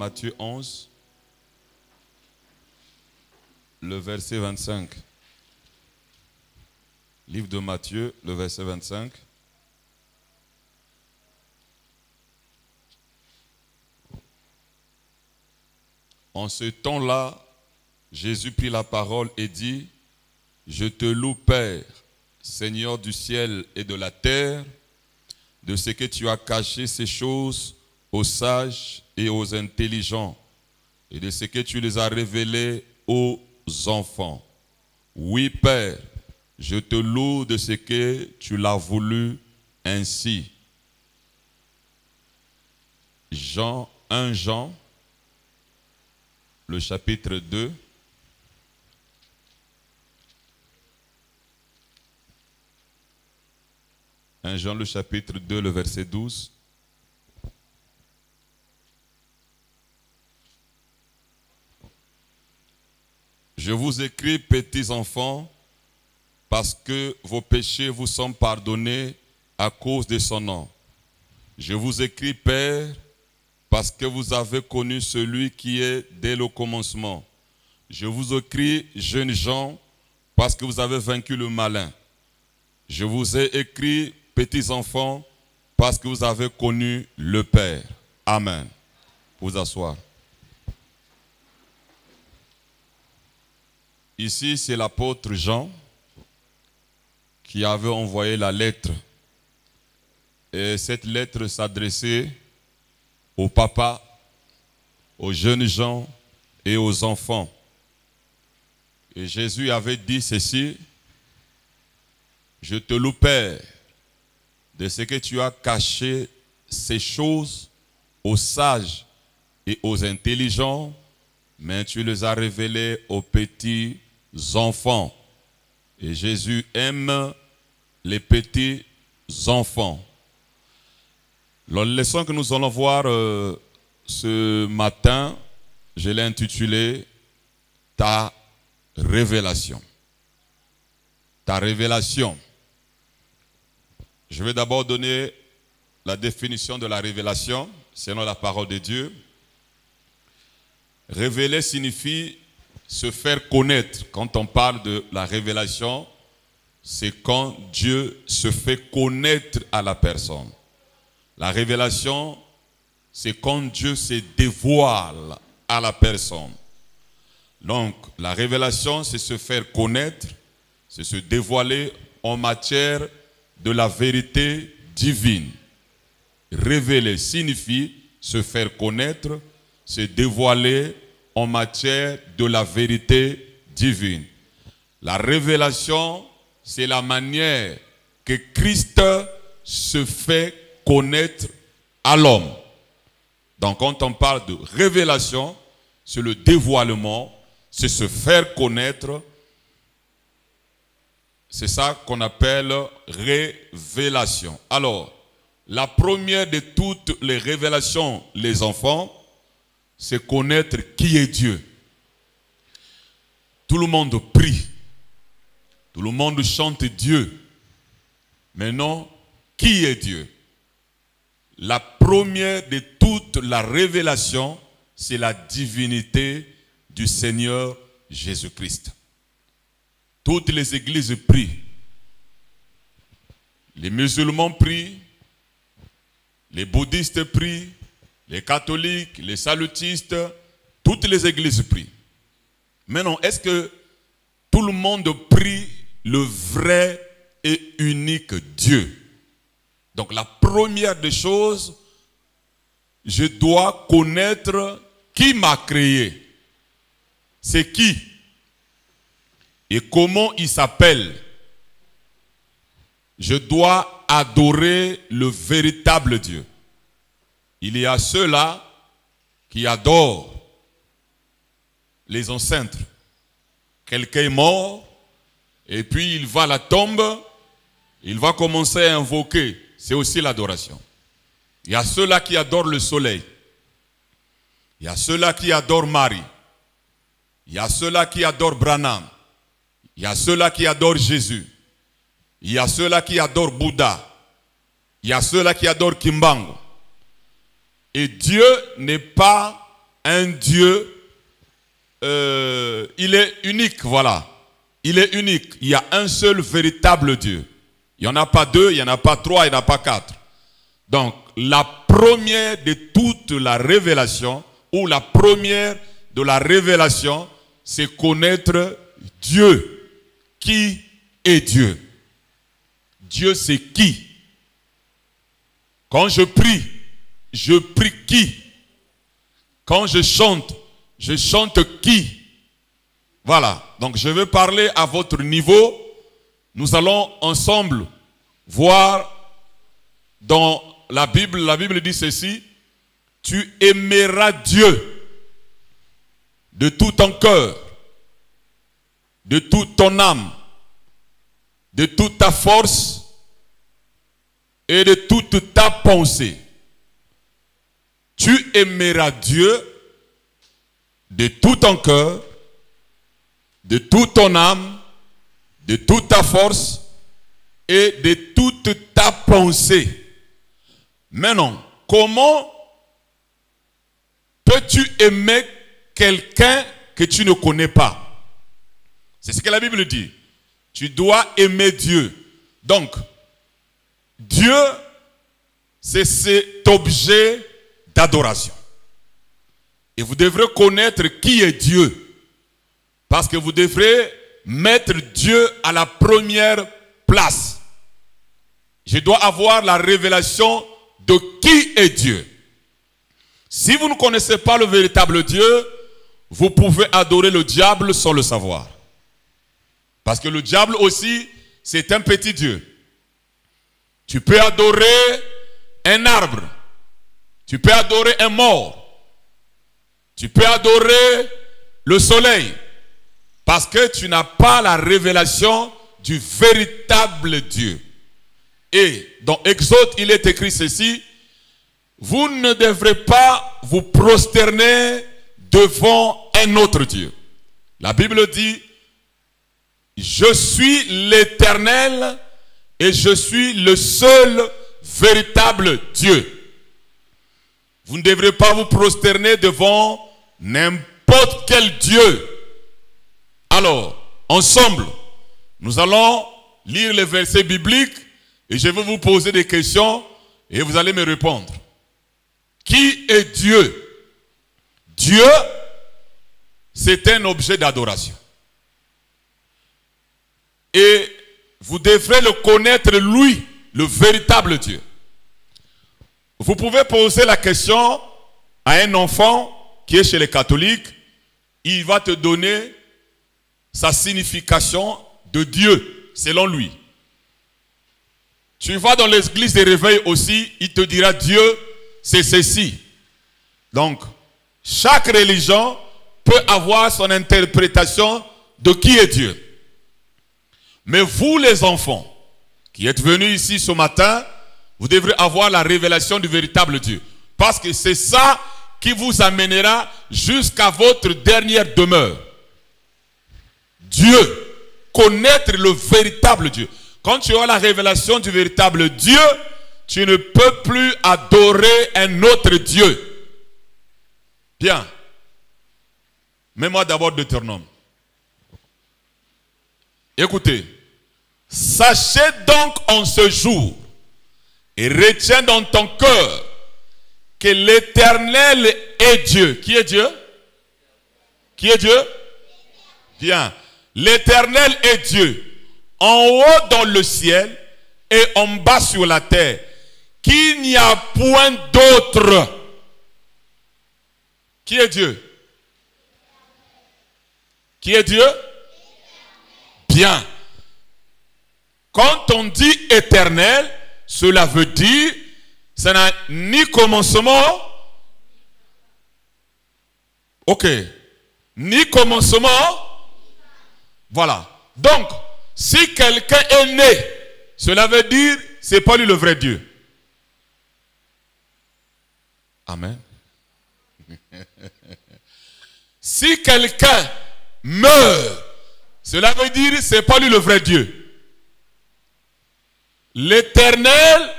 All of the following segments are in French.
Matthieu 11, le verset 25. Livre de Matthieu, le verset 25. En ce temps-là, Jésus prit la parole et dit, « Je te loue, Père, Seigneur du ciel et de la terre, de ce que tu as caché ces choses aux sages et aux intelligents, et de ce que tu les as révélés aux enfants. Oui, Père, je te loue de ce que tu l'as voulu ainsi. » 1 Jean, le chapitre 2. Jean, le chapitre 2, le verset 12. Je vous écris, petits enfants, parce que vos péchés vous sont pardonnés à cause de son nom. Je vous écris, Père, parce que vous avez connu celui qui est dès le commencement. Je vous écris, jeunes gens, parce que vous avez vaincu le malin. Je vous ai écrit, petits enfants, parce que vous avez connu le Père. Amen. Vous asseoir. Ici, c'est l'apôtre Jean qui avait envoyé la lettre. Et cette lettre s'adressait aux papas, aux jeunes gens et aux enfants. Et Jésus avait dit ceci, « Je te loue, Père, de ce que tu as caché ces choses aux sages et aux intelligents, mais tu les as révélées aux petits enfants. » Et Jésus aime les petits enfants. La leçon que nous allons voir ce matin, je l'ai intitulée « Ta révélation ». Ta révélation. Je vais d'abord donner la définition de la révélation, selon la parole de Dieu. Révéler signifie se faire connaître. Quand on parle de la révélation, c'est quand Dieu se fait connaître à la personne. La révélation, c'est quand Dieu se dévoile à la personne. Donc, la révélation, c'est se faire connaître, c'est se dévoiler en matière de la vérité divine. Révéler signifie se faire connaître, se dévoiler en matière de la vérité divine. La révélation, c'est la manière que Christ se fait connaître à l'homme. Donc quand on parle de révélation, c'est le dévoilement, c'est se faire connaître. C'est ça qu'on appelle révélation. Alors, la première de toutes les révélations, les enfants, c'est connaître qui est Dieu. Tout le monde prie. Tout le monde chante Dieu. Mais non, qui est Dieu? La première de toute la révélation, c'est la divinité du Seigneur Jésus-Christ. Toutes les églises prient. Les musulmans prient. Les bouddhistes prient. les catholiques, les salutistes, toutes les églises prient. Mais non, est-ce que tout le monde prie le vrai et unique Dieu? Donc la première des choses, je dois connaître qui m'a créé. C'est qui? Et comment il s'appelle? Je dois adorer le véritable Dieu. Il y a ceux-là qui adorent les ancêtres. Quelqu'un est mort, et puis il va à la tombe, il va commencer à invoquer. C'est aussi l'adoration. Il y a ceux-là qui adorent le soleil. Il y a ceux-là qui adorent Marie. Il y a ceux-là qui adorent Branham. Il y a ceux-là qui adorent Jésus. Il y a ceux-là qui adorent Bouddha. Il y a ceux-là qui adorent Kimbangu. Et Dieu n'est pas un Dieu, il est unique, voilà. Il est unique. Il y a un seul véritable Dieu. Il n'y en a pas deux, il n'y en a pas trois, il n'y en a pas quatre. Donc, la première de toute la révélation, ou la première de la révélation, c'est connaître Dieu. Qui est Dieu? Dieu, c'est qui? Quand je prie qui? Quand je chante qui? Voilà. Donc, je vais parler à votre niveau. Nous allons ensemble voir dans la Bible dit ceci: tu aimeras Dieu de tout ton cœur, de toute ton âme, de toute ta force et de toute ta pensée. Tu aimeras Dieu de tout ton cœur, de toute ton âme, de toute ta force et de toute ta pensée. Maintenant, comment peux-tu aimer quelqu'un que tu ne connais pas? C'est ce que la Bible dit. Tu dois aimer Dieu. Donc, Dieu, c'est cet objet d'adoration. Et vous devrez connaître qui est Dieu. Parce que vous devrez mettre Dieu à la première place. Je dois avoir la révélation de qui est Dieu. Si vous ne connaissez pas le véritable Dieu, vous pouvez adorer le diable sans le savoir. Parce que le diable aussi, c'est un petit Dieu. Tu peux adorer un arbre. Tu peux adorer un mort. Tu peux adorer le soleil. Parce que tu n'as pas la révélation du véritable Dieu. Et dans Exode, il est écrit ceci: vous ne devrez pas vous prosterner devant un autre Dieu. La Bible dit: je suis l'Éternel et je suis le seul véritable Dieu. Vous ne devrez pas vous prosterner devant n'importe quel Dieu. Alors, ensemble, nous allons lire les versets bibliques et je vais vous poser des questions et vous allez me répondre. Qui est Dieu? Dieu, c'est un objet d'adoration. Et vous devrez le connaître, lui, le véritable Dieu. Vous pouvez poser la question à un enfant qui est chez les catholiques. Il va te donner sa signification de Dieu, selon lui. Tu vas dans l'église des réveils aussi, il te dira Dieu, c'est ceci. Donc, chaque religion peut avoir son interprétation de qui est Dieu. Mais vous les enfants, qui êtes venus ici ce matin, vous devrez avoir la révélation du véritable Dieu. Parce que c'est ça qui vous amènera jusqu'à votre dernière demeure. Dieu, connaître le véritable Dieu. Quand tu as la révélation du véritable Dieu, tu ne peux plus adorer un autre Dieu. Bien. Mets-moi d'abord Deutéronome. Écoutez. Sachez donc en ce jour et retiens dans ton cœur que l'Éternel est Dieu. Qui est Dieu? Qui est Dieu? Bien. L'Éternel est Dieu. En haut dans le ciel et en bas sur la terre. Qu'il n'y a point d'autre. Qui est Dieu? Qui est Dieu? Bien. Quand on dit éternel, cela veut dire ça n'a ni commencement. Ok. Ni commencement. Voilà. Donc, si quelqu'un est né, cela veut dire c'est pas lui le vrai Dieu. Amen. Si quelqu'un meurt, cela veut dire c'est pas lui le vrai Dieu. L'Éternel,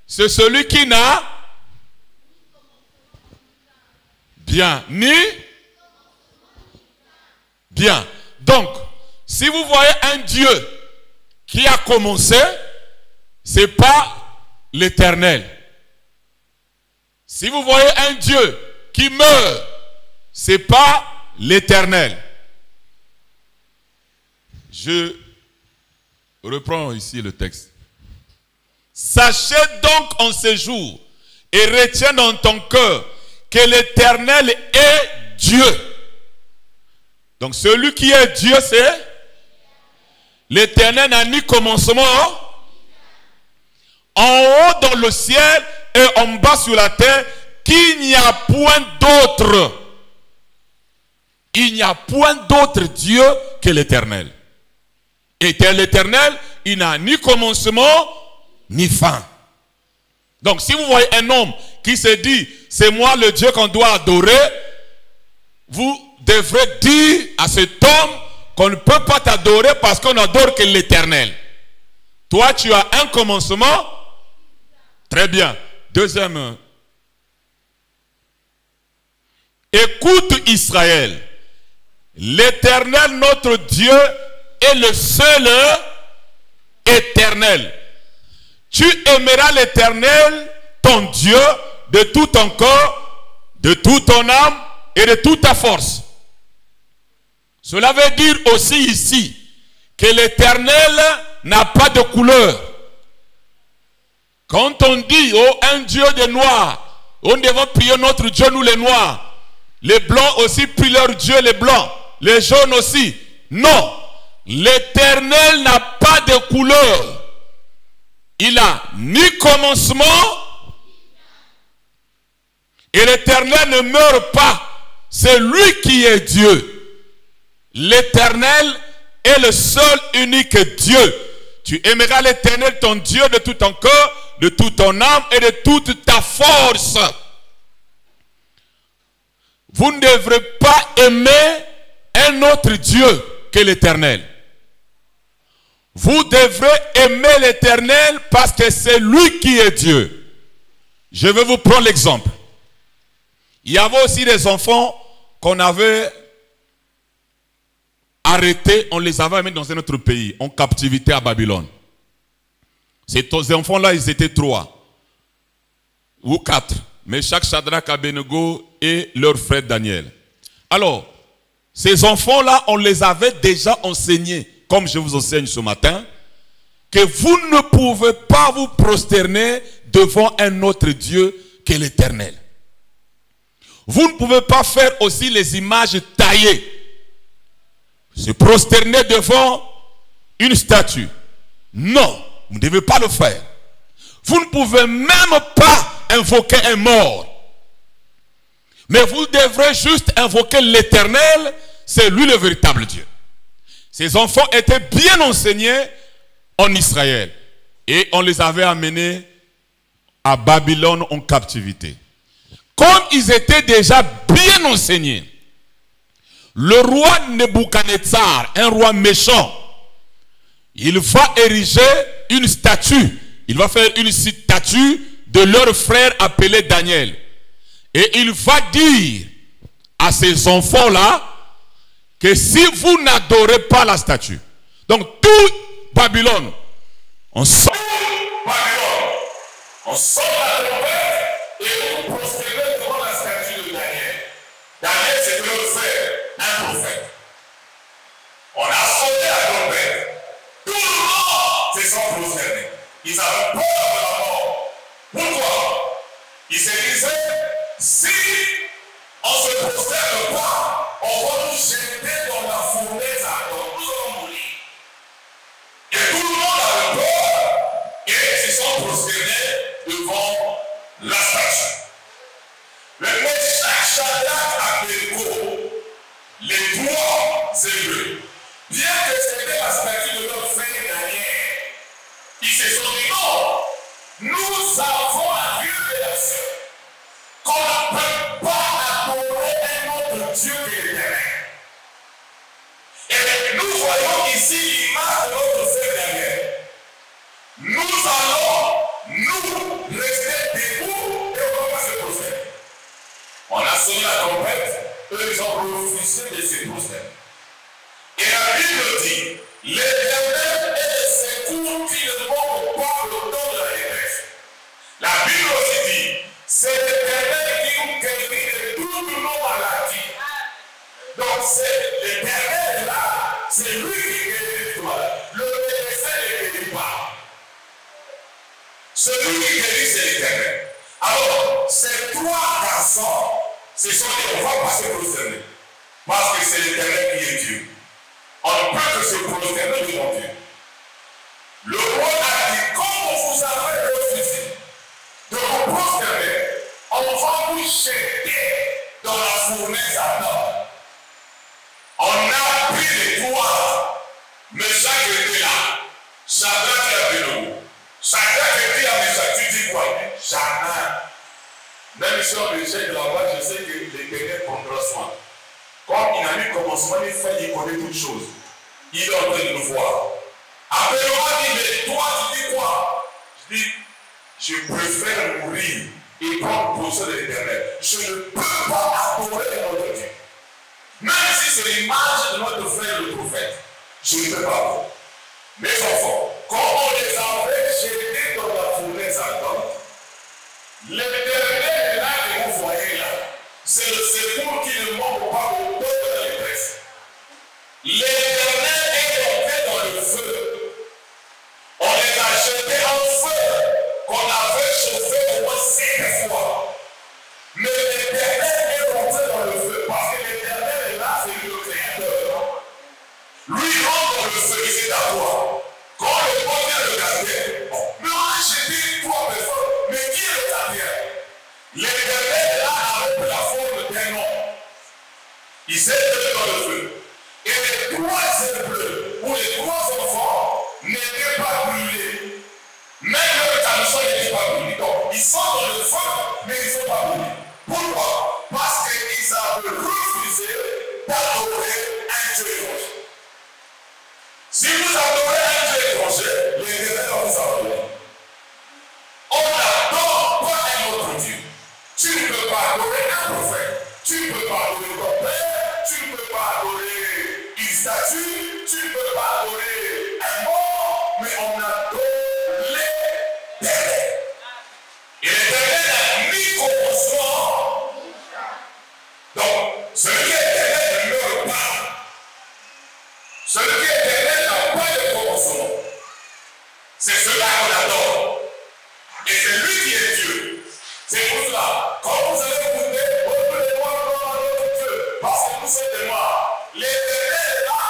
c'est celui qui n'a bien ni bien. Donc, si vous voyez un Dieu qui a commencé, ce n'est pas l'Éternel. Si vous voyez un Dieu qui meurt, ce n'est pas l'Éternel. Je reprends ici le texte. Sachez donc en ces jours et retiens dans ton cœur que l'Éternel est Dieu. Donc celui qui est Dieu, c'est l'Éternel n'a ni commencement. En haut dans le ciel et en bas sur la terre, qu'il n'y a point d'autre. Il n'y a point d'autre Dieu que l'Éternel. Et l'Éternel, il n'a ni commencement ni fin. Donc si vous voyez un homme qui se dit c'est moi le Dieu qu'on doit adorer, vous devrez dire à cet homme qu'on ne peut pas t'adorer parce qu'on n'adore que l'Éternel. Toi tu as un commencement. Très bien. Deuxième. Écoute Israël. L'Éternel notre Dieu est le seul éternel. Tu aimeras l'Éternel, ton Dieu, de tout ton corps, de toute ton âme et de toute ta force. Cela veut dire aussi ici que l'Éternel n'a pas de couleur. Quand on dit, oh, un Dieu de noirs, on devrait prier notre Dieu, nous les noirs. Les blancs aussi prient leur Dieu, les blancs. Les jaunes aussi. Non. L'Éternel n'a pas de couleur. Il n'a ni commencement. Et l'Éternel ne meurt pas. C'est lui qui est Dieu. L'Éternel est le seul unique Dieu. Tu aimeras l'Éternel, ton Dieu, de tout ton cœur, de toute ton âme et de toute ta force. Vous ne devrez pas aimer un autre Dieu que l'Éternel. Vous devrez aimer l'Éternel parce que c'est lui qui est Dieu. Je vais vous prendre l'exemple. Il y avait aussi des enfants qu'on avait arrêtés, on les avait amenés dans un autre pays, en captivité à Babylone. Ces enfants-là, ils étaient 3 ou 4. Meshach, Shadrach, Abednego et leur frère Daniel. Alors, ces enfants-là, on les avait déjà enseignés, comme je vous enseigne ce matin, que vous ne pouvez pas vous prosterner devant un autre Dieu que l'Éternel. Vous ne pouvez pas faire aussi les images taillées. Se prosterner devant une statue. Non, vous ne devez pas le faire. Vous ne pouvez même pas invoquer un mort. Mais vous devrez juste invoquer l'Éternel, c'est lui le véritable Dieu. Ces enfants étaient bien enseignés en Israël. Et on les avait amenés à Babylone en captivité. Comme ils étaient déjà bien enseignés, le roi Nebuchadnezzar, un roi méchant, il va ériger une statue. Il va faire une statue de leur frère appelé Daniel. Et il va dire à ces enfants-là que si vous n'adorez pas la statue, donc tout Babylone, on sort Babylone, on sort la tempête et vous prosternez devant la statue de Daniel. Daniel, c'était le frère, un prophète. On a sauté à ton père. Tout le monde se sont prosternés. Ils avaient peur de la mort. Pourquoi? Ils se disaient, si on ne se prosterne pas, on va nous jeter dans la fournaise à temps. Nous allons mourir. Et tout le monde avait peur et ils se sont prosternés devant la statue. Le Meshach, Shadrach, Abednego, les trois hébreux, bien que c'était la statue de notre frère Daniel, ils se sont dit non, nous avons un Dieu de la ciel, qu'on ne peut pas adorer un autre Dieu que l'Éternel. Et nous voyons ici l'image de notre frère Daniel. Nous allons, nous, rester debout et on va pas se prosterner. On a sonné la trompette, eux ils ont refusé de se prosterner. Et la Bible dit, l'Éternel est le secours qui ne manque pas le temps de la détresse. La Bible aussi dit, c'est l'Éternel qui nous guérit de toutes nos maladies. Donc c'est l'Éternel là, c'est lui qui guérit toi. Le médecin ne guérit pas. Celui qui guérit, c'est l'Éternel. Alors, ces trois garçons se sont dit, on va pas se prosterner. Parce que c'est l'Éternel qui est Dieu. On ne peut que se prosterner devant Dieu. Le roi a dit, comme vous avez refusé de vous prosterner, on va vous jeter dans la fournaise à mort. On a pris les trois, mais chaque était là. Shadrach et Abednego. Shadrach dit à Meshach, tu dis quoi? Jamais. Même si on le jette de la voie, je sais que l'Éternel prendra soin. Comme il n'a mis commencement, il connaît toutes choses. Il est en train de nous voir. Abednego dit, mais toi, tu dis quoi? Je dis, je préfère mourir et prendre possession de l'Éternel. Je ne peux pas adorer notre Dieu. Même si c'est l'image de notre frère le prophète, je ne peux pas. Mes enfants, quand on les avait jetés dans la fournaise ardente, l'Éternel est là que vous voyez là. C'est le secours qui ne manque pas au temps de la détresse. L'Éternel est entré dans le feu. On les a jetés en feu qu'on avait chauffé au moins 5 fois. Mais l'Éternel est rentré dans le feu parce que l'Éternel est là, c'est lui le créateur. Lui rentre dans le feu, il s'est à toi. Quand le bon vient le garder, mais on a jeté 3 personnes, mais qui est le gardien? L'Éternel est là avec la forme d'un homme. Il s'est levé dans le feu. Et les 3 hébreux ou les 3 enfants n'étaient pas brûlés. Même le camisson n'était pas brûlé. Donc, ils sont dans le feu, mais ils ne sont pas brûlés. Pourquoi? Parce qu'ils avaient refusé d'adorer un Dieu étranger. Si vous adorez un Dieu étranger, l'Éternel va vous adorer. On n'adore pas un autre Dieu. Tu ne peux pas adorer un prophète. Tu ne peux pas adorer ton père. Tu ne peux pas adorer une statue. Tu ne peux pas adorer un mort. Mais on adore l'Éternel. Et l'Éternel a mis commencement. Donc, celui qui est éternel ne meurt pas. Celui qui est éternel n'a pas de commencement. C'est cela qu'on adore. Et c'est lui qui est Dieu. C'est pour cela, quand vous allez écouter, reprenez-moi dans notre Dieu, parce que nous sommes des noirs. L'Éternel est là,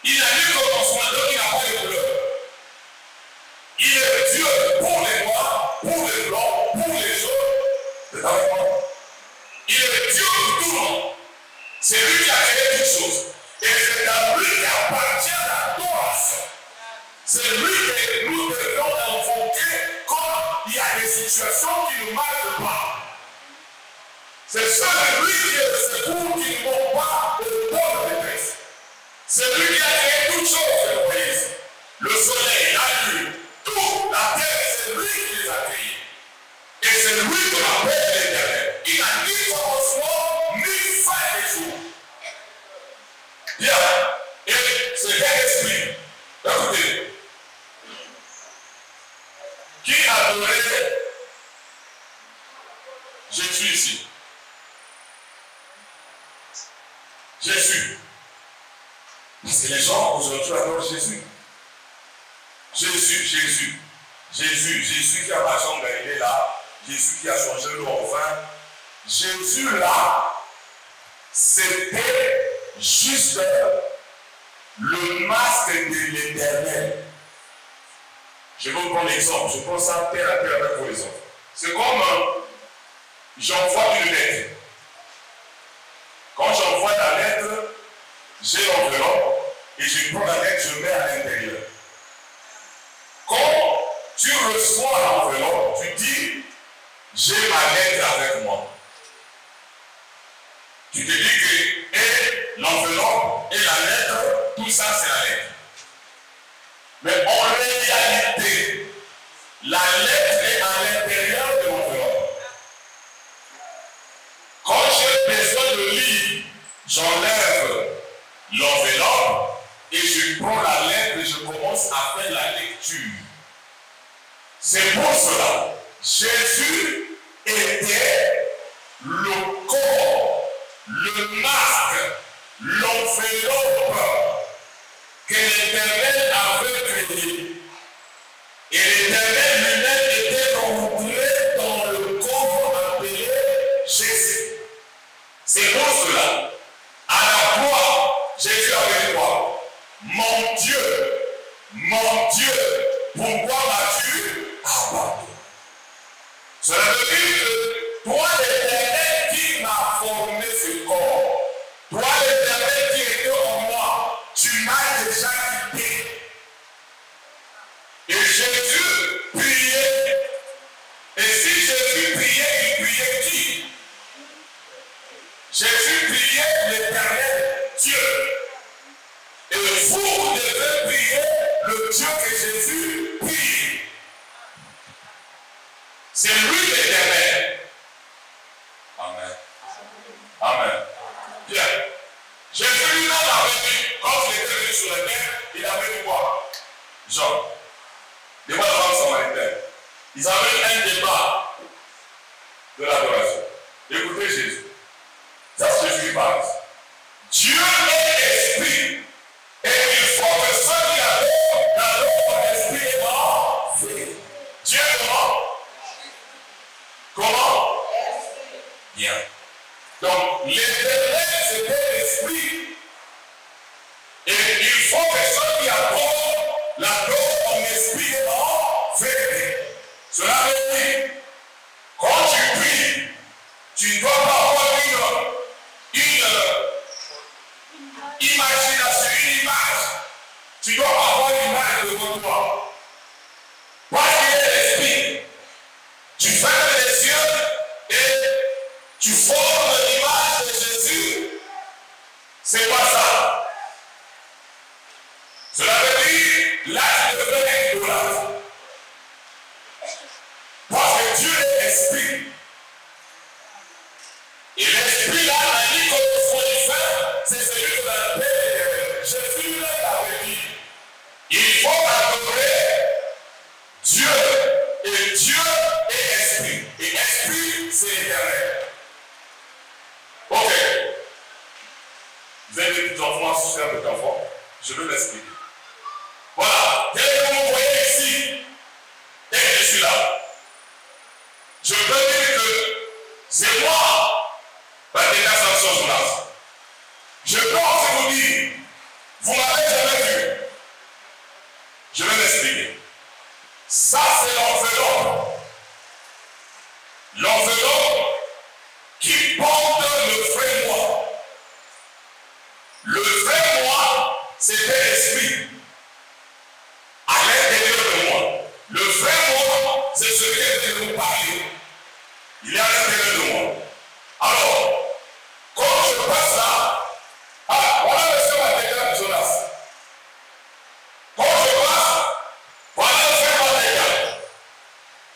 il a eu commencement, donc il n'a pas de couleur. Il est Dieu pour les noirs, pour les blancs, pour les jaunes. Il est Dieu pour tout le monde. C'est lui qui a créé toutes choses. Et c'est à lui qui appartient l'adoration. C'est lui que nous devons invoquer quand il y a des situations qui ne marchent pas. C'est celui qui est le secours qui ne manque pas de temps de détresse. C'est lui qui a créé toutes choses, le pays. Le soleil, la lune, tout, la terre, c'est lui qui les a créés. Et c'est lui qu'on appelle l'Éternel. Il n'a ni commencement, ni fin des jours. Bien. Et c'est bien esprit. Écoutez. Qui adorait ici? Jésus. Parce que les gens aujourd'hui adorent Jésus. Jésus qui a marché en Galilée là, Jésus qui a changé l'eau en vin. Jésus là, c'était juste le masque de l'Éternel. Je vais vous prendre l'exemple, je prends ça terre à terre avec vos exemples. C'est comme j'envoie une lettre. Quand j'envoie la lettre, j'ai l'enveloppe et je prends la lettre, je mets à l'intérieur. Quand tu reçois l'enveloppe, tu dis, j'ai ma lettre avec moi. Tu te dis que et l'enveloppe et la lettre, tout ça c'est la lettre. Mais en réalité, la lettre est à l'intérieur de l'enveloppe. Quand j'ai besoin de lire, j'enlève l'enveloppe et je prends la lettre et je commence à faire la lecture. C'est pour cela, Jésus était le corps, le masque, l'enveloppe que l'Éternel avait créé. Et l'Éternel lui-même était rentré dans le corps appelé Jésus. C'est pour cela, à la croix, Jésus avait dit quoi? Mon Dieu, pourquoi m'as-tu abandonné? Cela veut dire que toi, l'Éternel qui m'a formé ce corps, toi, l'Éternel qui était en moi, tu m'as déjà quitté. Et Jésus priait. Et si Jésus priait, il priait qui? Jésus priait l'Éternel Dieu. Et vous devez prier le Dieu que Jésus prie. C'est lui l'Éternel. Amen. Amen. Bien. Jésus lui-même avait dit, quand il était venu sur la terre, il avait dit quoi? Jean. Débat de la femme samaritaine. Ils avaient un débat de l'adoration. Écoutez Jésus. Ça c'est Jésus qui parle. Dieu est esprit. Et il faut que ceux qui adorent en esprit et en vérité. Dieu est comment? Comment? Bien. Donc l'Éternel c'était l'esprit. Et il faut que ceux qui adorent l'adorent en esprit et en vérité. Cela veut dire, quand tu pries, tu dois avoir une imagination, une image. Tu dois avoir une image devant toi. Parce qu'il est l'esprit. Tu fermes les yeux et tu formes l'image de Jésus. C'est pas ça. Cela veut dire, là tu devrais être idolâtre. Parce que Dieu est esprit. Et l'esprit là, la vie qu'on faut y faire, c'est celui que la paix. Jésus l'avait dit. Il faut adorer Dieu. Et Dieu est esprit. Et esprit, c'est éternel. Ok. Vous avez des petits enfants, si c'est un petit enfant, je veux l'expliquer. Voilà. Tel que vous voyez ici, et je suis là. Je peux dire que c'est moi, Badeka Samson Jonas. Je peux aussi vous dire, vous m'avez jamais vu. Je vais m'expliquer. Ça, c'est l'enveloppe. L'enveloppe qui porte le vrai moi. Le vrai moi, c'était l'esprit. À l'intérieur de moi. Le vrai moi, c'est celui qui est de nous parler. Il est à l'intérieur de moi. Alors, quand je passe là, voilà le Seigneur Badeka Jonas. Quand je passe, voilà le Seigneur Badeka.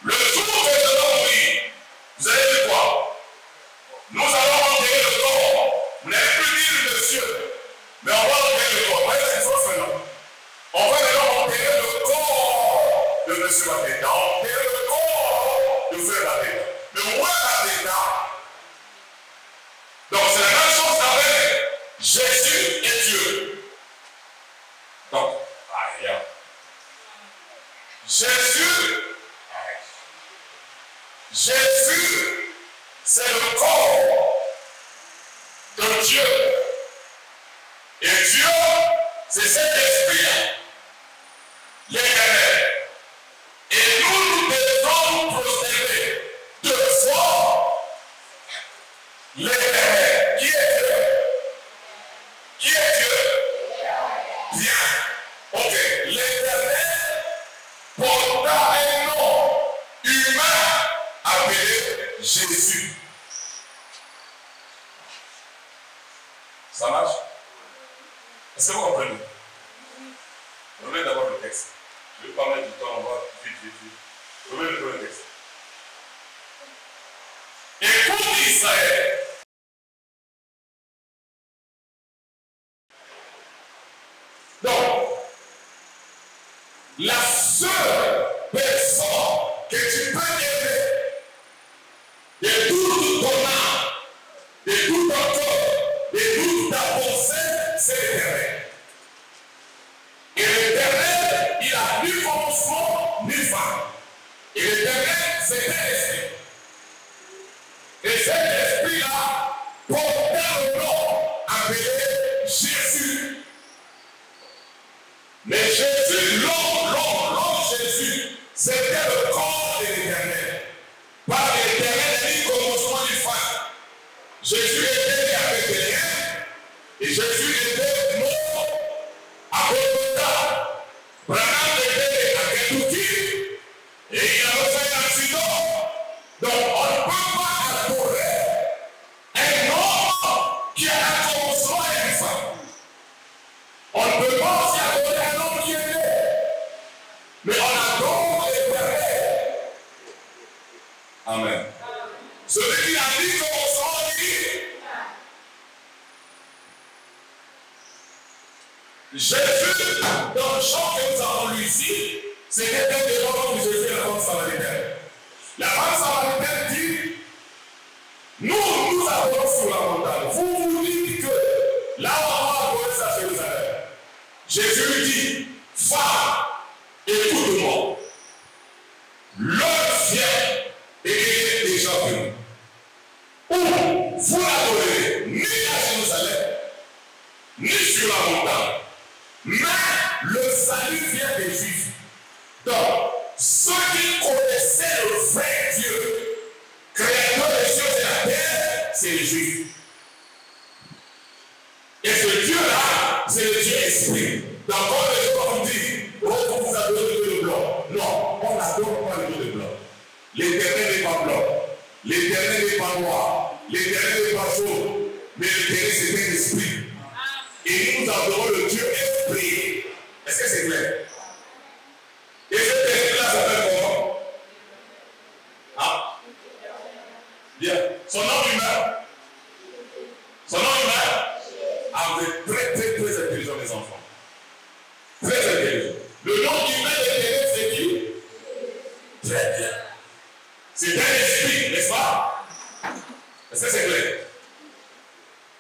Le jour que je dois mourir, vous allez dire quoi? Nous allons enterrer le corps. Vous n'allez plus dire le monsieur, mais on va enterrer le corps. Voyez ce qu'il faut faire. On va maintenant enterrer le corps de monsieur Badeka. Enterrer le corps de frère Badeka. Mais où est Badeka? Donc c'est la même chose avec Jésus et Dieu. Donc, regarde. Jésus, c'est le corps de Dieu. Et Dieu, c'est cet esprit-là, l'éternel. Et nous devons nous prosterner devant l'éternel. Qui est Dieu? Qui est Dieu? Bien. Ok. L'éternel porta un nom humain appelé Jésus. Ça marche? Est-ce que vous comprenez? Revenez d'abord le texte. Je ne vais pas mettre du temps, on va vite. Revenez le texte. Écoute Israël. Donc, la seule personne que tu peux aimer de toute ton âme, de tout ton corps, de toute ta pensée, c'est l'Éternel. Et l'Éternel, il a ni commencement, ni fin. Et l'Éternel, c'est un esprit. Et cet esprit-là portait le nom appelé Jésus. Mais Jésus, l'homme Jésus, c'était le corps de l'Éternel. Par l'Éternel, ni commencement, ni fin. Jésus était né avec rien. Et Jésus était mort à Golgotha. Branham était à Kentucky. Et il avait fait un accident. Donc on ne peut pas adorer un homme qui a un commencement et une fin. On ne peut pas aussi adorer un homme qui est né. Mais on adore l'Éternel. Amen. Celui qui a dit commencement dit. Jésus, dans le chant que nous avons lu ici, c'était un des moments où Jésus est la femme samaritaine. La femme samaritaine dit, nous avons sur la montagne. Vous dites que là on va adorer à Jérusalem. Jésus lui dit, femme, écoute-moi. L'heure vient et il est déjà venu. Ou vous l'adorez ni à Jérusalem, ni sur la montagne. Mais le salut vient des Juifs. Donc, ceux qui connaissaient le vrai Dieu, créateur des cieux et la terre, c'est les Juifs. Et ce Dieu-là, c'est le Dieu esprit. Donc, quand les gens vous disent, oh, vous adorez le Dieu blanc. Non, on n'adore pas le Dieu blanc. L'Éternel n'est pas blanc. L'Éternel n'est pas noir. L'Éternel n'est pas jaune. Mais l'Éternel, c'est un esprit. Et nous adorons le Dieu esprit. Est-ce que c'est clair? Et cet esprit-là s'appelle comment? Ah? Bien. Son nom humain. Son nom humain. Ah, vous êtes très intelligents, les enfants. Très intelligents. Le nom humain de l'Éternel, c'est qui? Très bien. C'est un esprit, n'est-ce pas? Est-ce que c'est clair?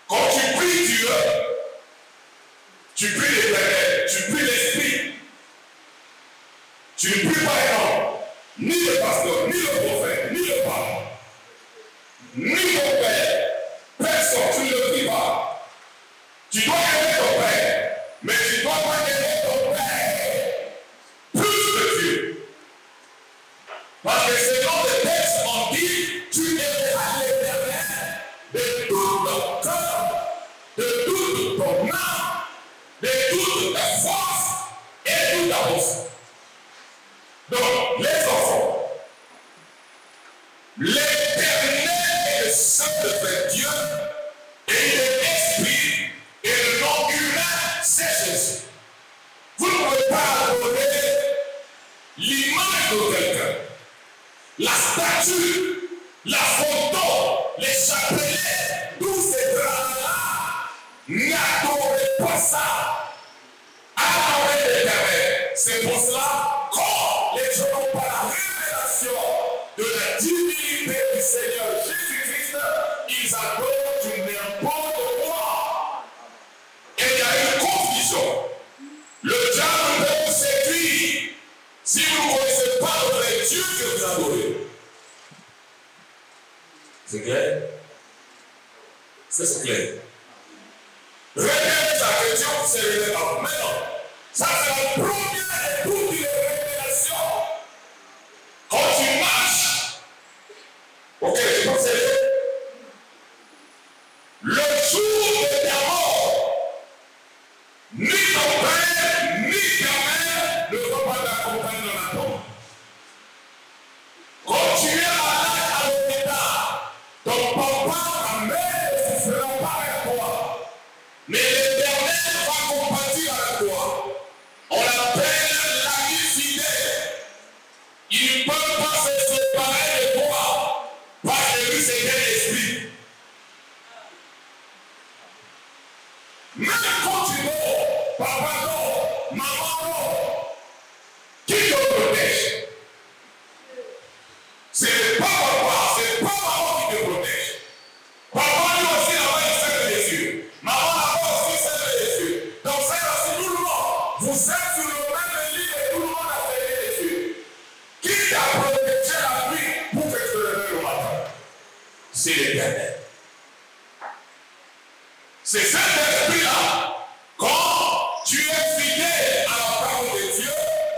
Quand tu pries Dieu, tu pries l'Éternel, tu pries l'Esprit. Tu ne pries pas un homme, ni le pasteur, ni le prophète, ni le pape, ni ton père. Personne, tu ne le pries pas. Tu dois aimer ton père, mais tu ne dois pas aimer ton père plus que Dieu. Parce que selon les textes, on dit, tu aimeras l'Éternel de tout ton cœur, de toute ton âme, de toute ta force et toute ta force. Donc, les enfants, l'Éternel est le seul de vrai Dieu, et il est esprit, et le nom humain, c'est Jésus. Vous ne pouvez pas adorer l'image de quelqu'un, la statue, la photo, les chapelets, tous ces draps-là. N'adorez pas ça. Adorez l'Éternel. C'est pour cela, quand les gens n'ont pas la révélation de la divinité du Seigneur Jésus-Christ, ils adorent d'une manière que ce n'est pas votre Dieu que vous adorez. C'est clair? C'est clair. Regardez la question, c'est relevable. Maintenant, ça c'est la première écoute de révélation. Quand tu marches, ok, je pense que le jour de ta mort, ni ton père, ni ta mère ne vont pas t'accompagner dans la tombe. Quand tu es malade à l'hôpital, ton papa, ta mère ne souffrira pas avec toi. Mais l'Éternel va compatir avec toi. On l'appelle l'ami fidèle. Il ne peut pas se séparer de toi parce que lui c'est un esprit. Même quand tu dors, papa dort, maman dort, qui te protège? C'est pas papa, c'est pas maman qui te protège. Papa lui aussi là-bas il ferme les yeux. Maman là-bas aussi ferme les yeux. Donc c'est aussi tout le monde. Vous êtes sur le même lit et tout le monde a fermé les yeux. Qui t'a protégé la nuit pour que tu te réveilles le matin? C'est l'Éternel. C'est cet esprit-là. Quand tu es fidèle à la parole de Dieu,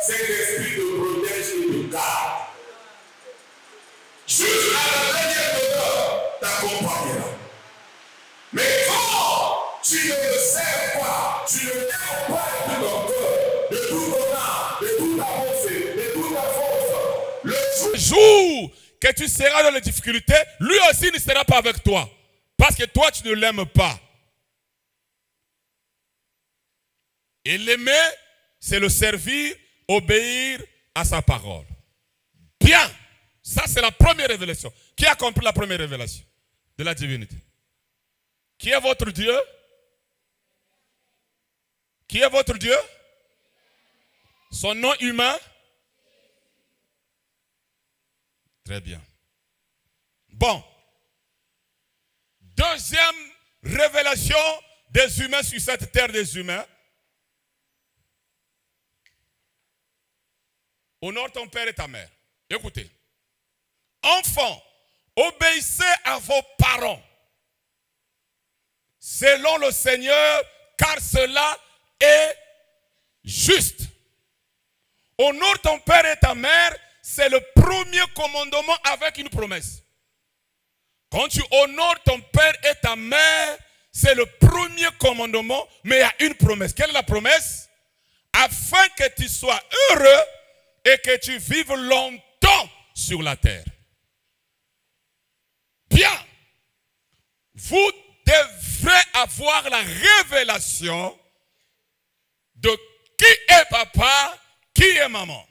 cet esprit te protège et te garde. Jusqu'à la dernière heure, t'accompagnera. Mais quand tu ne le sers pas, tu ne l'aimes pas de tout ton cœur, de tout ton âme, de toute ta pensée, de toute ta force, le jour que tu seras dans les difficultés, lui aussi ne sera pas avec toi. Parce que toi, tu ne l'aimes pas. Et l'aimer, c'est le servir, obéir à sa parole. Bien. Ça, c'est la première révélation. Qui a compris la première révélation de la divinité? Qui est votre Dieu? Qui est votre Dieu? Son nom humain? Très bien. Bon. Deuxième révélation des humains sur cette terre des humains. Honore ton père et ta mère. Écoutez. Enfants, obéissez à vos parents selon le Seigneur, car cela est juste. Honore ton père et ta mère, c'est le premier commandement avec une promesse. Quand tu honores ton père et ta mère, c'est le premier commandement, mais il y a une promesse. Quelle est la promesse? Afin que tu sois heureux et que tu vives longtemps sur la terre. Bien, vous devrez avoir la révélation de qui est papa, qui est maman.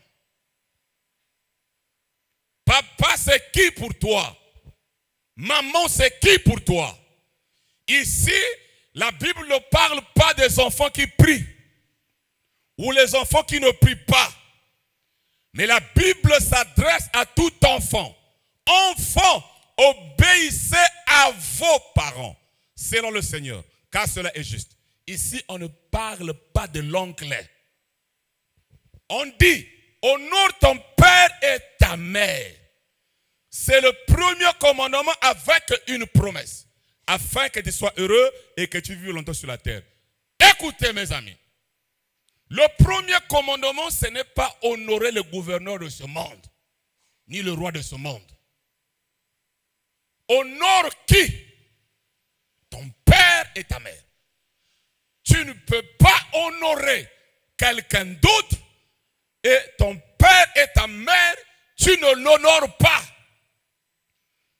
Papa, c'est qui pour toi? Maman, c'est qui pour toi? Ici, la Bible ne parle pas des enfants qui prient ou les enfants qui ne prient pas. Mais la Bible s'adresse à tout enfant. Enfants, obéissez à vos parents, selon le Seigneur, car cela est juste. Ici, on ne parle pas de l'oncle. On dit, honore ton père et ta mère. C'est le premier commandement avec une promesse, afin que tu sois heureux et que tu vives longtemps sur la terre. Écoutez mes amis, le premier commandement, ce n'est pas honorer le gouverneur de ce monde, ni le roi de ce monde. Honore qui? Ton père et ta mère. Tu ne peux pas honorer quelqu'un d'autre et ton père et ta mère, tu ne l'honores pas.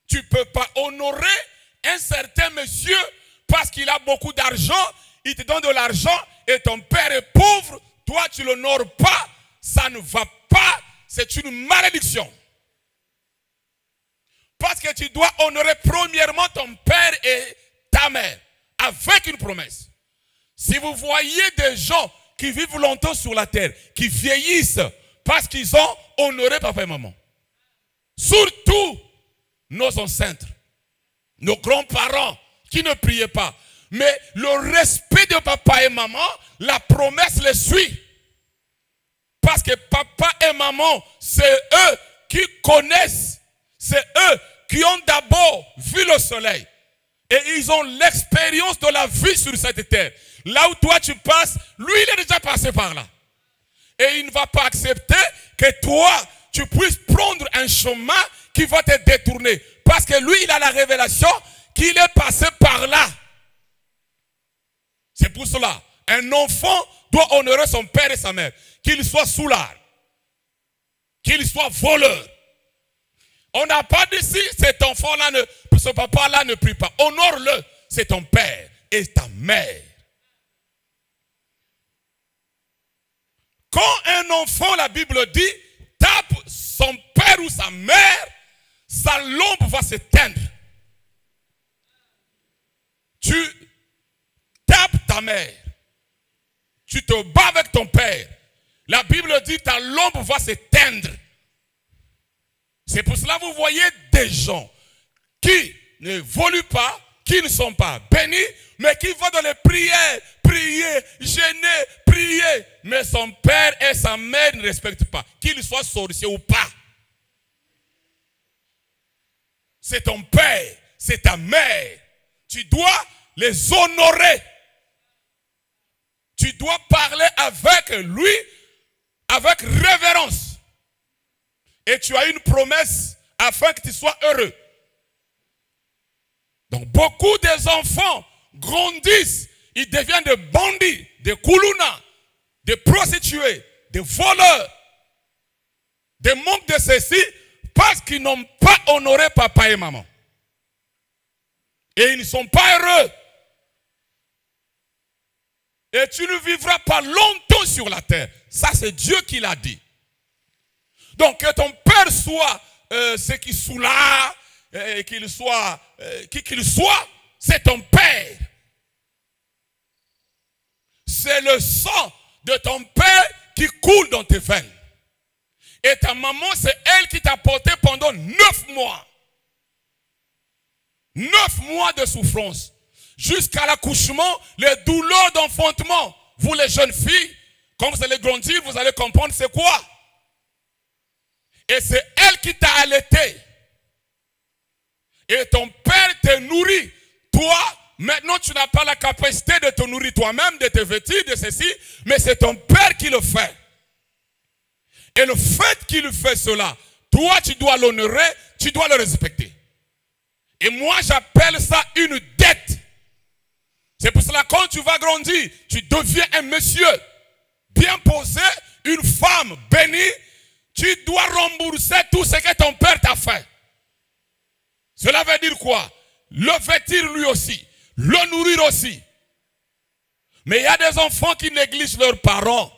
Tu ne peux pas honorer un certain monsieur parce qu'il a beaucoup d'argent, il te donne de l'argent et ton père est pauvre, toi tu ne l'honores pas, ça ne va pas, c'est une malédiction. Parce que tu dois honorer premièrement ton père et ta mère avec une promesse. Si vous voyez des gens qui vivent longtemps sur la terre, qui vieillissent parce qu'ils ont honoré papa et maman, surtout nos ancêtres, nos grands-parents qui ne priaient pas, mais le respect de papa et maman, la promesse les suit. parce que papa et maman, c'est eux qui connaissent. C'est eux qui ont d'abord vu le soleil. Et ils ont l'expérience de la vie sur cette terre. Là où toi tu passes, lui il est déjà passé par là. Et il ne va pas accepter que toi, tu puisses prendre un chemin qui va te détourner. Parce que lui, il a la révélation qu'il est passé par là. C'est pour cela, un enfant doit honorer son père et sa mère. Qu'il soit soulard, qu'il soit voleur. On n'a pas dit si cet enfant-là, ce papa-là ne prie pas. Honore-le, c'est ton père et ta mère. Quand un enfant, la Bible dit, tape son père ou sa mère, sa lampe va s'éteindre. Tu tapes ta mère. Tu te bats avec ton père. La Bible dit, ta lampe va s'éteindre. C'est pour cela que vous voyez des gens qui n'évoluent pas, qui ne sont pas bénis, mais qui vont dans les prières, prier, gêner, prier. Mais son père et sa mère ne respectent pas, qu'ils soient sorciers ou pas. C'est ton père, c'est ta mère. Tu dois les honorer. Tu dois parler avec lui, avec révérence. Et tu as une promesse afin que tu sois heureux. Donc beaucoup des enfants grandissent, ils deviennent des bandits, des koulounas, des prostituées, des voleurs, des manques de ceci, parce qu'ils n'ont pas honoré papa et maman. Et ils ne sont pas heureux. Et tu ne vivras pas longtemps sur la terre. Ça, c'est Dieu qui l'a dit. Donc, que ton père soit ce qui soulard, qu'il soit, qui qu'il soit, c'est ton père. C'est le sang de ton père qui coule dans tes veines. Et ta maman, c'est elle qui t'a porté pendant 9 mois. 9 mois de souffrance. Jusqu'à l'accouchement, les douleurs d'enfantement. Vous les jeunes filles, quand vous allez grandir, vous allez comprendre c'est quoi. Et c'est elle qui t'a allaité. Et ton père te nourrit. Toi, maintenant tu n'as pas la capacité de te nourrir toi-même, de te vêtir, de ceci. Mais c'est ton père qui le fait. Et le fait qu'il fait cela, toi tu dois l'honorer, tu dois le respecter. Et moi j'appelle ça une dette. C'est pour cela que quand tu vas grandir, tu deviens un monsieur bien posé, une femme bénie. Tu dois rembourser tout ce que ton père t'a fait. Cela veut dire quoi? Le vêtir lui aussi, le nourrir aussi. Mais il y a des enfants qui négligent leurs parents.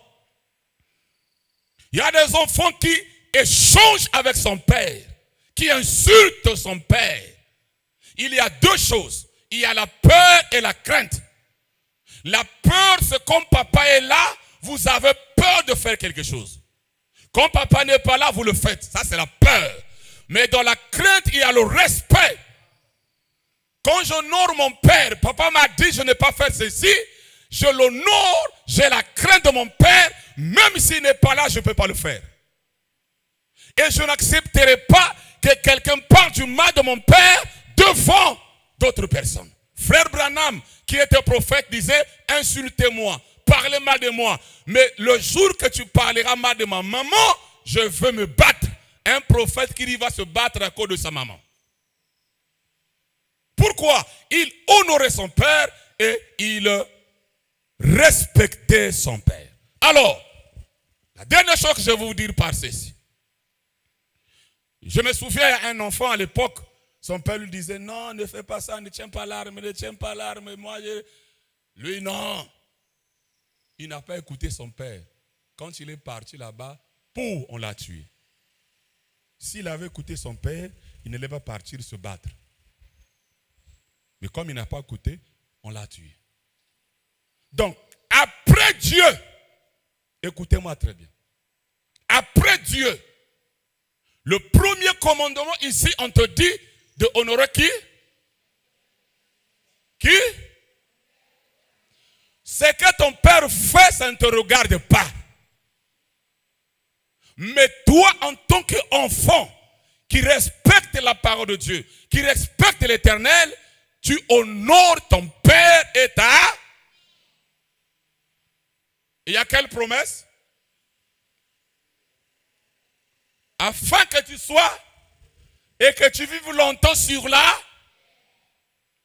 Il y a des enfants qui échangent avec son père, qui insultent son père. Il y a deux choses. Il y a la peur et la crainte. La peur, c'est comme papa est là, vous avez peur de faire quelque chose. Quand papa n'est pas là, vous le faites. Ça, c'est la peur. Mais dans la crainte, il y a le respect. Quand j'honore mon père, papa m'a dit, je n'ai pas fait ceci. Je l'honore, j'ai la crainte de mon père. Même s'il n'est pas là, je ne peux pas le faire. Et je n'accepterai pas que quelqu'un parle du mal de mon père devant d'autres personnes. Frère Branham, qui était prophète, disait, insultez-moi, parlez mal de moi. Mais le jour que tu parleras mal de ma maman, je veux me battre. Un prophète qui va se battre à cause de sa maman. Pourquoi? Il honorait son père et il respectait son père. Alors, la dernière chose que je vais vous dire par ceci. Je me souviens d'un enfant à l'époque, son père lui disait, non, ne fais pas ça, ne tiens pas l'arme, ne tiens pas l'arme. Lui, non. Il n'a pas écouté son père. Quand il est parti là-bas, on l'a tué. S'il avait écouté son père, il n'allait pas partir se battre. Mais comme il n'a pas écouté, on l'a tué. Donc, après Dieu, écoutez-moi très bien. Après Dieu, le premier commandement ici, on te dit de honorer qui? Qui? Ce que ton père fait, ça ne te regarde pas. Mais toi, en tant qu'enfant, qui respecte la parole de Dieu, qui respecte l'Éternel, tu honores ton père et ta... Il y a quelle promesse? Afin que tu sois et que tu vives longtemps sur la...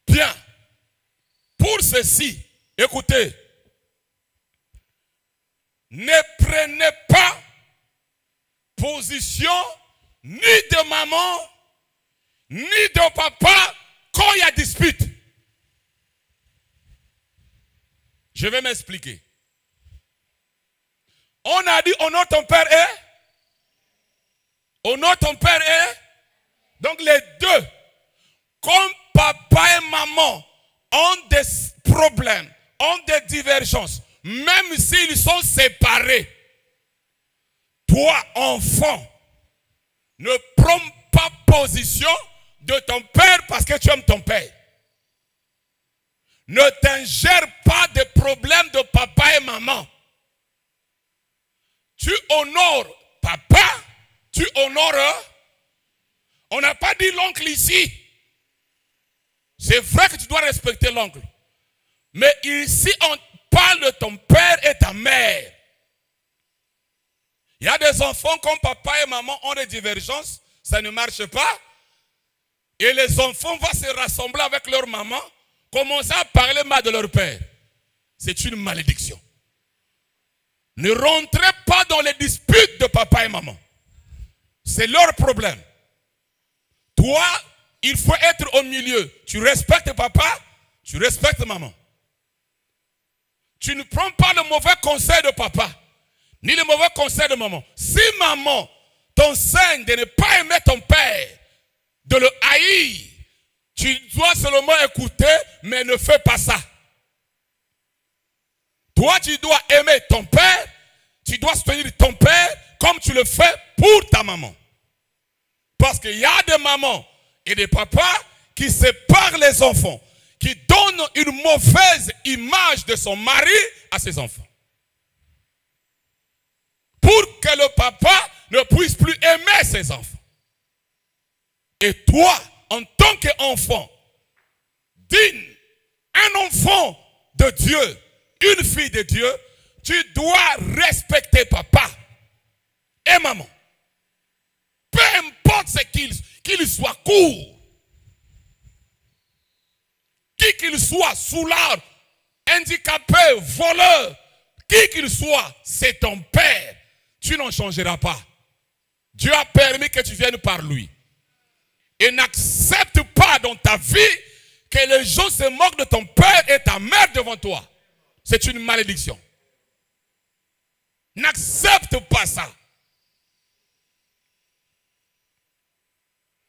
Bien. Pour ceci, écoutez, ne prenez pas position ni de maman, ni de papa quand il y a dispute. Je vais m'expliquer. On a dit honore ton père et honore ton père et donc les deux. Comme papa et maman ont des problèmes, ont des divergences, même s'ils sont séparés, toi, enfant, ne prends pas position de ton père parce que tu aimes ton père. Ne t'ingère pas des problèmes de papa et maman. Tu honores papa, tu honores... On n'a pas dit l'oncle ici. C'est vrai que tu dois respecter l'oncle. Mais ici, on parle de ton père et ta mère. Il y a des enfants comme papa et maman ont des divergences, ça ne marche pas. Et les enfants vont se rassembler avec leur maman, commencer à parler mal de leur père. C'est une malédiction. Ne rentrez pas dans les disputes de papa et maman. C'est leur problème. Toi, il faut être au milieu. Tu respectes papa, tu respectes maman. Tu ne prends pas le mauvais conseil de papa, ni le mauvais conseil de maman. Si maman t'enseigne de ne pas aimer ton père, de le haïr, tu dois seulement écouter, mais ne fais pas ça. Toi, tu dois aimer ton père, tu dois soutenir ton père comme tu le fais pour ta maman. Parce qu'il y a des mamans et des papas qui séparent les enfants, qui donnent une mauvaise image de son mari à ses enfants. Pour que le papa ne puisse plus aimer ses enfants. Et toi, en tant qu'enfant digne, un enfant de Dieu, une fille de Dieu, tu dois respecter papa et maman. Peu importe ce qu'il soit court, qui qu'il soit, soulard, handicapé, voleur, qui qu'il soit, c'est ton père. Tu n'en changeras pas. Dieu a permis que tu viennes par lui. Et n'accepte pas dans ta vie que les gens se moquent de ton père et ta mère devant toi. C'est une malédiction. N'accepte pas ça.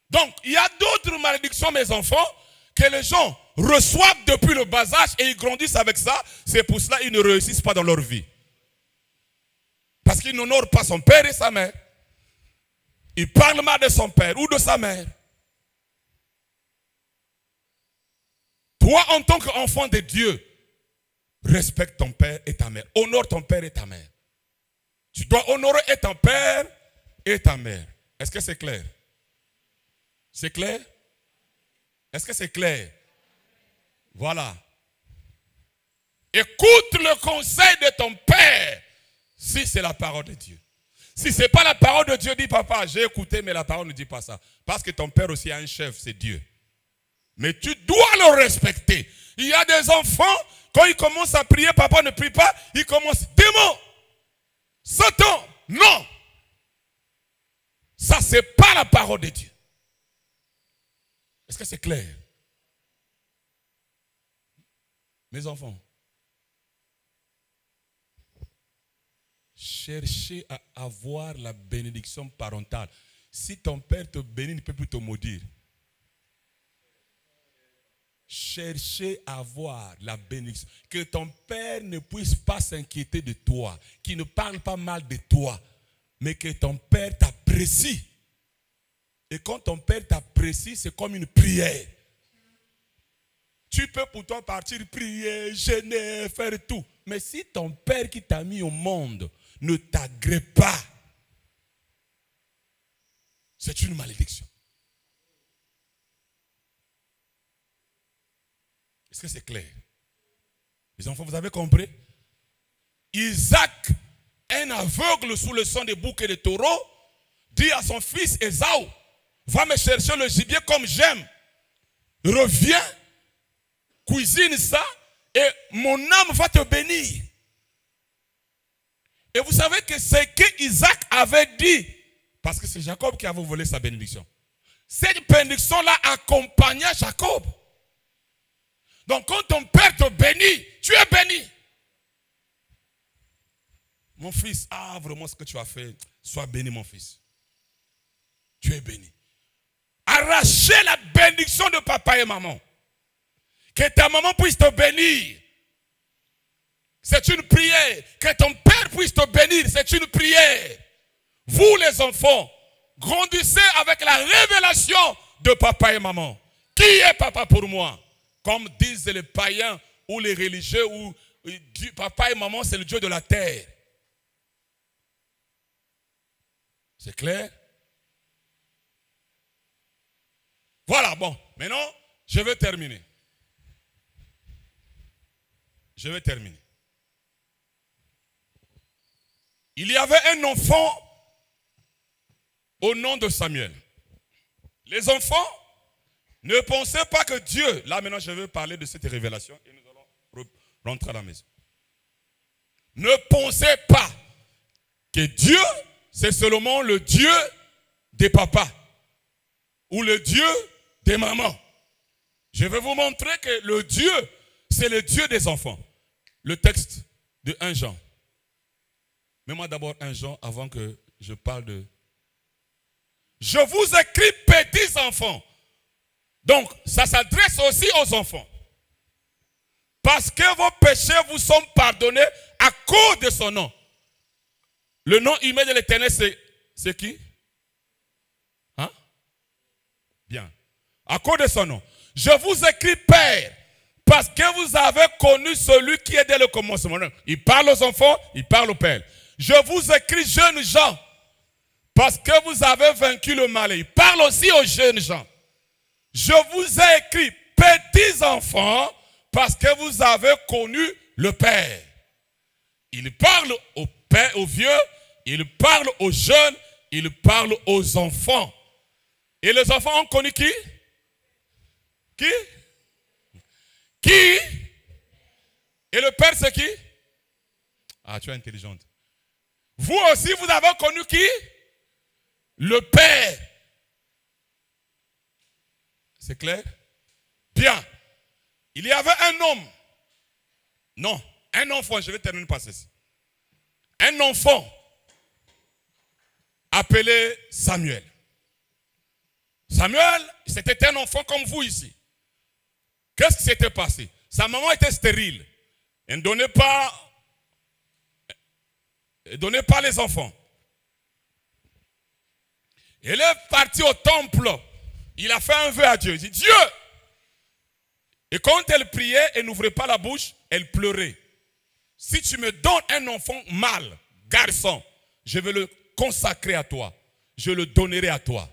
Donc, il y a d'autres malédictions, mes enfants, que les gens reçoivent depuis le bas âge et ils grandissent avec ça. C'est pour cela qu'ils ne réussissent pas dans leur vie. Parce qu'ils n'honorent pas son père et sa mère. Ils parlent mal de son père ou de sa mère. Toi, en tant qu'enfant de Dieu, respecte ton père et ta mère. Honore ton père et ta mère. Tu dois honorer et ton père et ta mère. Est-ce que c'est clair? C'est clair? Est-ce que c'est clair? Voilà. Écoute le conseil de ton père si c'est la parole de Dieu. Si ce n'est pas la parole de Dieu, dis papa, j'ai écouté, mais la parole ne dit pas ça. Parce que ton père aussi a un chef, c'est Dieu. Mais tu dois le respecter. Il y a des enfants, quand ils commencent à prier, papa ne prie pas, ils commencent, démon, Satan, non. Ça, ce n'est pas la parole de Dieu. Est-ce que c'est clair? Mes enfants, cherchez à avoir la bénédiction parentale. Si ton père te bénit, il ne peut plus te maudire. Cherchez à avoir la bénédiction. Que ton père ne puisse pas s'inquiéter de toi, qu'il ne parle pas mal de toi, mais que ton père t'apprécie. Et quand ton père t'apprécie, c'est comme une prière. Tu peux pourtant partir prier, jeûner, faire tout. Mais si ton père qui t'a mis au monde ne t'agrée pas, c'est une malédiction. Est-ce que c'est clair? Les enfants, vous avez compris? Isaac, un aveugle sous le sang des boucs et des taureaux, dit à son fils Ésaü, va me chercher le gibier comme j'aime. Reviens, cuisine ça, et mon âme va te bénir. Et vous savez que c'est que Isaac avait dit, parce que c'est Jacob qui avait volé sa bénédiction. Cette bénédiction-là accompagnait Jacob. Donc quand ton père te bénit, tu es béni. Mon fils, vraiment ce que tu as fait, sois béni mon fils. Tu es béni. Arracher la bénédiction de papa et maman. Que ta maman puisse te bénir. C'est une prière. Que ton père puisse te bénir. C'est une prière. Vous les enfants, grandissez avec la révélation de papa et maman. Qui est papa pour moi? Comme disent les païens ou les religieux, ou papa et maman, c'est le Dieu de la terre. C'est clair? Voilà, bon. Maintenant, je vais terminer. Je vais terminer. Il y avait un enfant au nom de Samuel. Les enfants, ne pensez pas que Dieu, là maintenant je vais parler de cette révélation et nous allons rentrer à la maison. Ne pensez pas que Dieu, c'est seulement le Dieu des papas ou le Dieu des mamans. Je vais vous montrer que le Dieu, c'est le Dieu des enfants. Le texte de 1 Jean. Mets-moi d'abord 1 Jean avant que je parle de... Je vous écris petits enfants. Donc, ça s'adresse aussi aux enfants. Parce que vos péchés vous sont pardonnés à cause de son nom. Le nom humain de l'Éternel, c'est qui? Hein? Bien. À cause de son nom. Je vous écris Père, parce que vous avez connu celui qui est dès le commencement. Il parle aux enfants, il parle au Père. Je vous écris jeunes gens, parce que vous avez vaincu le mal. Il parle aussi aux jeunes gens. Je vous ai écrit petits enfants, parce que vous avez connu le Père. Il parle au Père, aux vieux, il parle aux jeunes, il parle aux enfants. Et les enfants ont connu qui? Qui? Qui? Et le Père, c'est qui? Ah, tu es intelligente. Vous aussi, vous avez connu qui? Le Père. C'est clair? Bien. Il y avait un homme. Non, un enfant, je vais terminer par ceci. Un enfant appelé Samuel. Samuel, c'était un enfant comme vous ici. Qu'est-ce qui s'était passé? Sa maman était stérile. Elle ne donnait pas les enfants. Elle est partie au temple. Il a fait un vœu à Dieu. Il dit, Dieu! Et quand elle priait, elle n'ouvrait pas la bouche, elle pleurait. Si tu me donnes un enfant mâle, garçon, je vais le consacrer à toi. Je le donnerai à toi.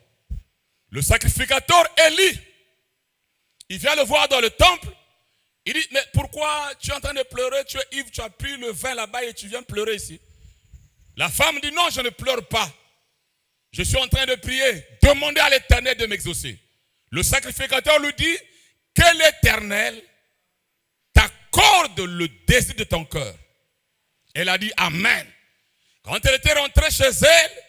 Le sacrificateur Élie, il vient le voir dans le temple. Il dit, mais pourquoi tu es en train de pleurer? Tu es ivre, tu as pris le vin là-bas et tu viens pleurer ici. La femme dit, non, je ne pleure pas. Je suis en train de prier. Demandez à l'Éternel de m'exaucer. Le sacrificateur lui dit, que l'Éternel t'accorde le désir de ton cœur. Elle a dit, Amen. Quand elle était rentrée chez elle,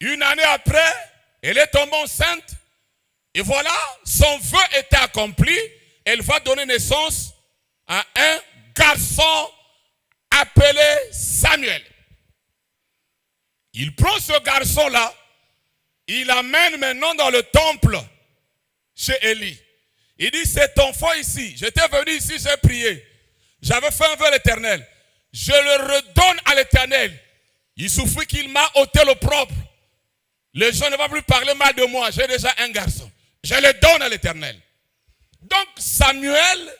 une année après, elle est tombée enceinte. Et voilà, son vœu était accompli. Elle va donner naissance à un garçon appelé Samuel. Il prend ce garçon-là, il l'amène maintenant dans le temple chez Élie. Il dit, cet enfant ici, j'étais venu ici, j'ai prié. J'avais fait un vœu à l'Éternel. Je le redonne à l'Éternel. Il suffit qu'il m'a ôté le propre. Les gens ne vont plus parler mal de moi. J'ai déjà un garçon. Je le donne à l'Éternel. Donc Samuel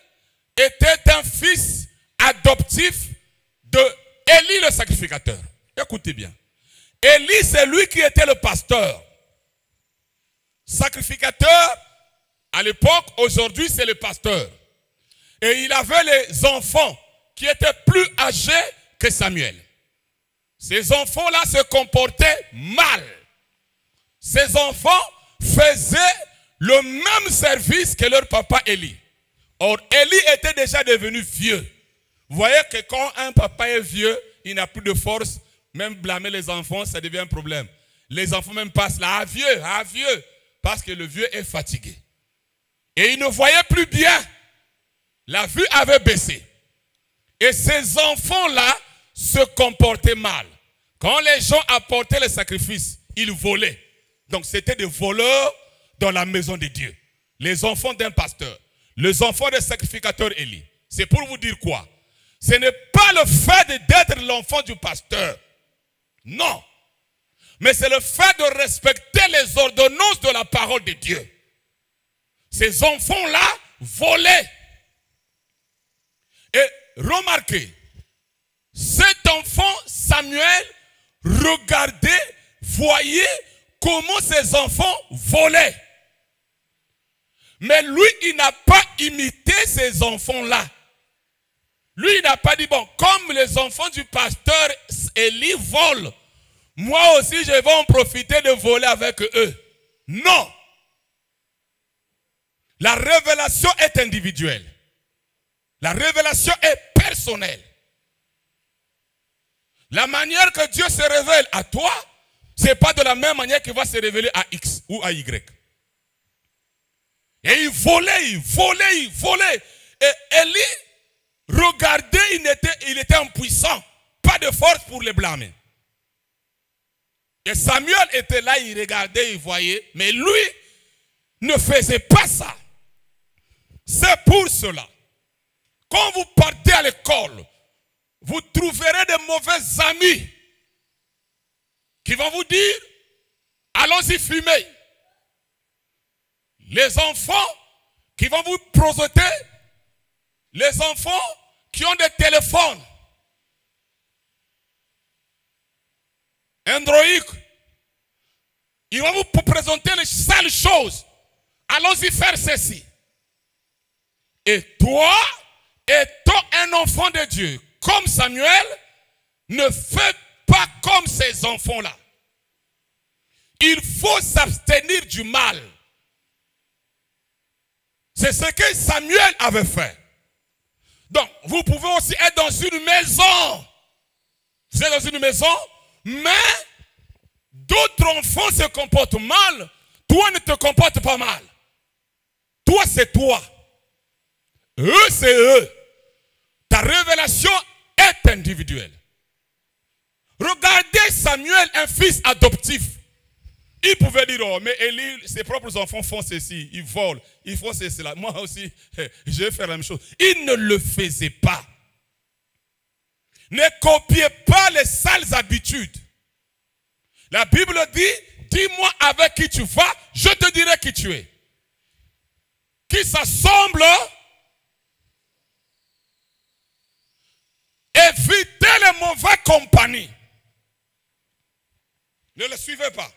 était un fils adoptif de Élie le sacrificateur. Écoutez bien. Élie, c'est lui qui était le pasteur. sacrificateur, à l'époque, aujourd'hui, c'est le pasteur. Et il avait les enfants qui étaient plus âgés que Samuel. Ces enfants-là se comportaient mal. Ces enfants faisaient le même service que leur papa Élie. Or, Élie était déjà devenu vieux. Vous voyez que quand un papa est vieux, il n'a plus de force. Même blâmer les enfants, ça devient un problème. Les enfants même passent là, ah vieux, parce que le vieux est fatigué. Et il ne voyait plus bien. La vue avait baissé. Et ces enfants-là se comportaient mal. Quand les gens apportaient les sacrifices, ils volaient. Donc c'était des voleurs dans la maison de Dieu. Les enfants d'un pasteur. Les enfants des sacrificateurs Élie. C'est pour vous dire quoi? Ce n'est pas le fait d'être l'enfant du pasteur. Non. Mais c'est le fait de respecter les ordonnances de la parole de Dieu. Ces enfants-là volaient. Et remarquez, cet enfant Samuel regardait, voyait comment ces enfants volaient. Mais lui, il n'a pas imité ces enfants-là. Lui, il n'a pas dit, bon, comme les enfants du pasteur Élie volent, moi aussi je vais en profiter de voler avec eux. Non. La révélation est individuelle. La révélation est personnelle. La manière que Dieu se révèle à toi, ce n'est pas de la même manière qu'il va se révéler à X ou à Y. Et il volait. Et Élie, regardez, il était impuissant. Pas de force pour les blâmer. Et Samuel était là, il regardait, il voyait. Mais lui ne faisait pas ça. C'est pour cela. Quand vous partez à l'école, vous trouverez des mauvais amis qui vont vous dire, allons-y fumer. Les enfants qui vont vous projeter, les enfants qui ont des téléphones, Android, ils vont vous présenter les sales choses. Allons-y faire ceci. Et toi, étant un enfant de Dieu, comme Samuel, ne fais pas comme ces enfants-là. Il faut s'abstenir du mal. C'est ce que Samuel avait fait. Donc, vous pouvez aussi être dans une maison. Vous êtes dans une maison, mais d'autres enfants se comportent mal. Toi, ne te comporte pas mal. Toi, c'est toi. Eux, c'est eux. Ta révélation est individuelle. Regardez Samuel, un fils adoptif. Il pouvait dire, oh, mais Élie, ses propres enfants font ceci, ils volent, ils font ceci, là. Moi aussi, je vais faire la même chose. Il ne le faisait pas. Ne copiez pas les sales habitudes. La Bible dit, dis-moi avec qui tu vas, je te dirai qui tu es. Qui s'assemble, évitez les mauvaises compagnies. Ne le suivez pas.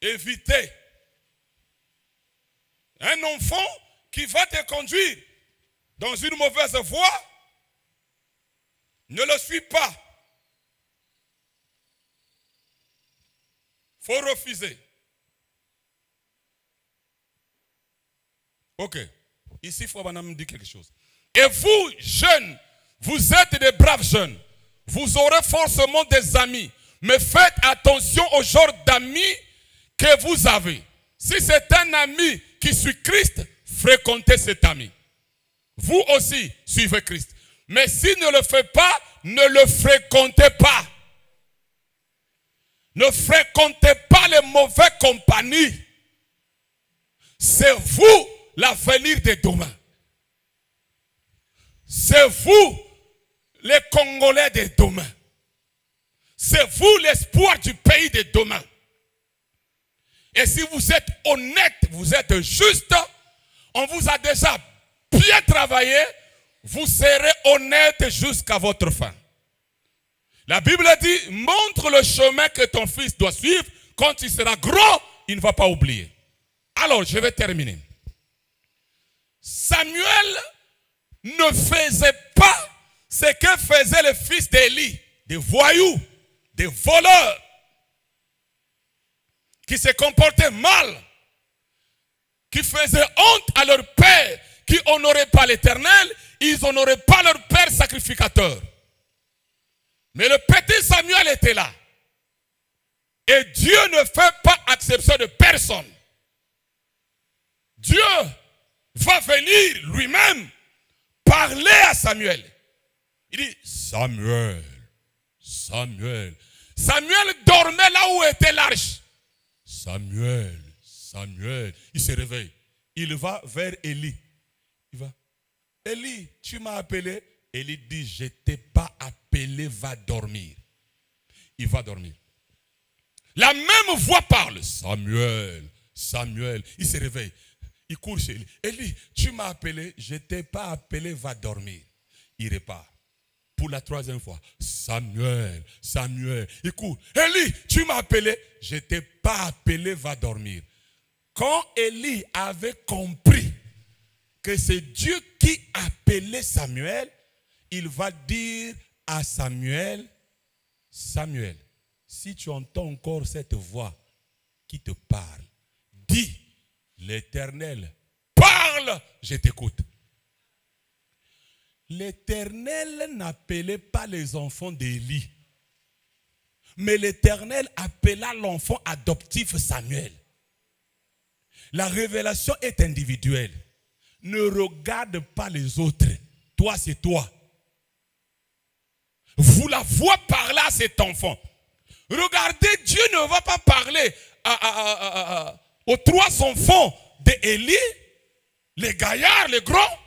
Évitez. Un enfant qui va te conduire dans une mauvaise voie, ne le suis pas. Il faut refuser. Ok. Ici, il faut me dire quelque chose. Et vous, jeunes, vous êtes des braves jeunes. Vous aurez forcément des amis. Mais faites attention au genre d'amis que vous avez. Si c'est un ami qui suit Christ, fréquentez cet ami. Vous aussi, suivez Christ. Mais s'il ne le fait pas, ne le fréquentez pas. Ne fréquentez pas les mauvaises compagnies. C'est vous l'avenir de demain. C'est vous les Congolais de demain. C'est vous l'espoir du pays de demain. Et si vous êtes honnête, vous êtes juste, on vous a déjà bien travaillé, vous serez honnête jusqu'à votre fin. La Bible dit, montre le chemin que ton fils doit suivre. Quand il sera grand, il ne va pas oublier. Alors, je vais terminer. Samuel ne faisait pas ce que faisaient les fils d'Élie, des voyous, des voleurs, qui se comportaient mal, qui faisaient honte à leur père, qui n'honoraient pas l'Éternel, ils n'honoraient pas leur père sacrificateur. Mais le petit Samuel était là. Et Dieu ne fait pas exception de personne. Dieu va venir lui-même parler à Samuel. Il dit, Samuel, Samuel. Samuel dormait là où était l'arche. Samuel, Samuel. Il se réveille. Il va vers Élie. Il va. Élie, tu m'as appelé. Élie dit, je ne t'ai pas appelé, va dormir. Il va dormir. La même voix parle. Samuel, Samuel. Il se réveille. Il court chez Élie. Élie, tu m'as appelé, je ne t'ai pas appelé, va dormir. Il repart. Pour la troisième fois. Samuel, Samuel. Il court. Élie, tu m'as appelé, je ne t'ai pas appelé, va dormir. Quand Élie avait compris que c'est Dieu qui appelait Samuel, il va dire à Samuel, Samuel, si tu entends encore cette voix qui te parle, dis, l'Éternel parle, je t'écoute. L'Éternel n'appelait pas les enfants d'Élie, mais l'Éternel appela l'enfant adoptif Samuel. La révélation est individuelle. Ne regarde pas les autres. Toi, c'est toi. Vous la voix parler à cet enfant. Regardez, Dieu ne va pas parler aux trois enfants d'Élie, les gaillards, les grands.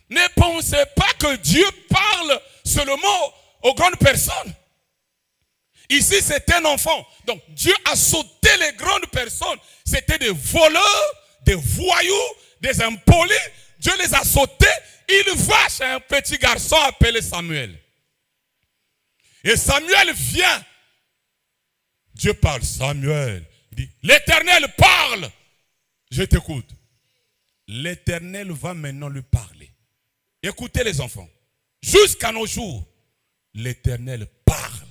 Ne pensez pas que Dieu parle seulement aux grandes personnes. Ici, c'est un enfant. Donc, Dieu a sauté les grandes personnes. C'était des voleurs, des voyous, des impolis. Dieu les a sautés. Il va chez un petit garçon appelé Samuel. Et Samuel vient. Dieu parle. Samuel. Il dit, l'Éternel parle. Je t'écoute. L'Éternel va maintenant lui parler. Écoutez les enfants. Jusqu'à nos jours, l'Éternel parle.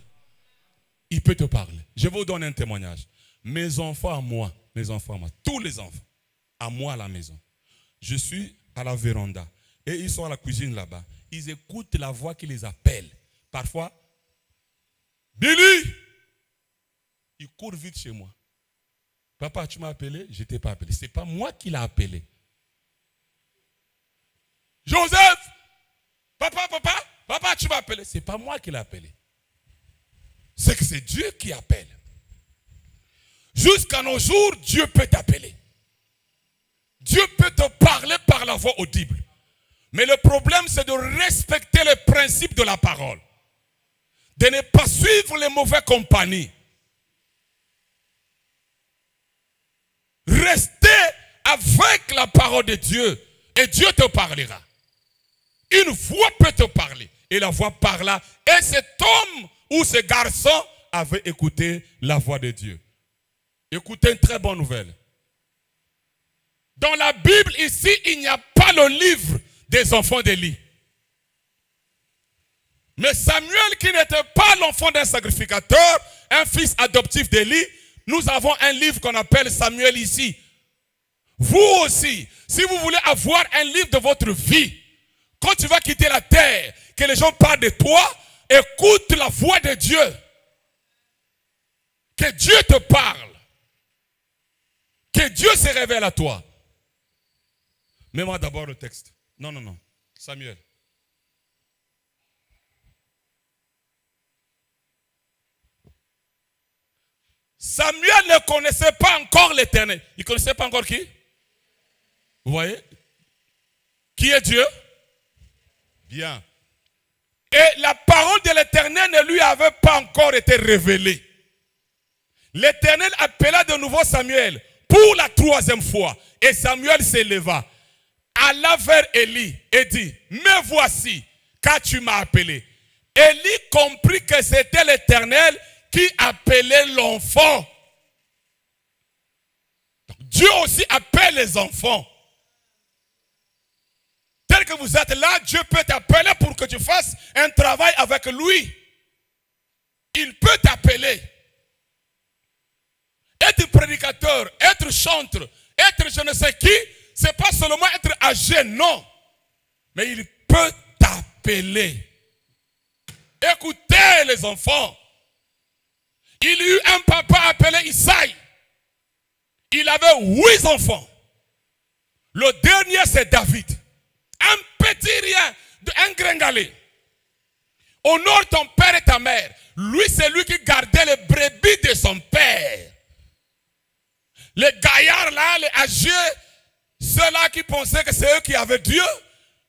Il peut te parler. Je vais vous donner un témoignage. Mes enfants à moi, tous les enfants, à moi à la maison. Je suis à la véranda et ils sont à la cuisine là-bas. Ils écoutent la voix qui les appelle. Parfois, Billy, ils courent vite chez moi. Papa, tu m'as appelé? Je ne t'ai pas appelé. Ce n'est pas moi qui l'ai appelé. Joseph, papa, tu m'as appelé. Ce n'est pas moi qui l'ai appelé. C'est que c'est Dieu qui appelle. Jusqu'à nos jours, Dieu peut t'appeler. Dieu peut te parler par la voix audible. Mais le problème, c'est de respecter les principes de la parole. De ne pas suivre les mauvaises compagnies. Restez avec la parole de Dieu et Dieu te parlera. Une voix peut te parler et la voix parla. Et cet homme ou ce garçon avait écouté la voix de Dieu. Écoutez une très bonne nouvelle. Dans la Bible ici, il n'y a pas le livre des enfants d'Élie. Mais Samuel, qui n'était pas l'enfant d'un sacrificateur, un fils adoptif d'Élie, nous avons un livre qu'on appelle Samuel ici. Vous aussi, si vous voulez avoir un livre de votre vie, quand tu vas quitter la terre, que les gens parlent de toi, écoute la voix de Dieu. Que Dieu te parle. Que Dieu se révèle à toi. Mets-moi d'abord le texte. Non. Samuel. Samuel ne connaissait pas encore l'Éternel. Il ne connaissait pas encore qui? Vous voyez? Qui est Dieu? Bien. Et la parole de l'Éternel ne lui avait pas encore été révélée. L'Éternel appela de nouveau Samuel pour la troisième fois. Et Samuel s'éleva, alla vers Élie et dit, me voici, car tu m'as appelé. Élie comprit que c'était l'Éternel qui appelait l'enfant. Dieu aussi appelle les enfants. Tel que vous êtes là, Dieu peut t'appeler pour que tu fasses un travail avec lui. Il peut t'appeler. Être prédicateur, être chanteur, être je ne sais qui, ce n'est pas seulement être âgé, non. Mais il peut t'appeler. Écoutez les enfants. Il y eut un papa appelé Isaïe. Il avait 8 enfants. Le dernier c'est David. Un petit rien, un gringalet. Honore ton père et ta mère. Lui c'est lui qui gardait les brebis de son père. Les gaillards là, les âgés, ceux-là qui pensaient que c'est eux qui avaient Dieu,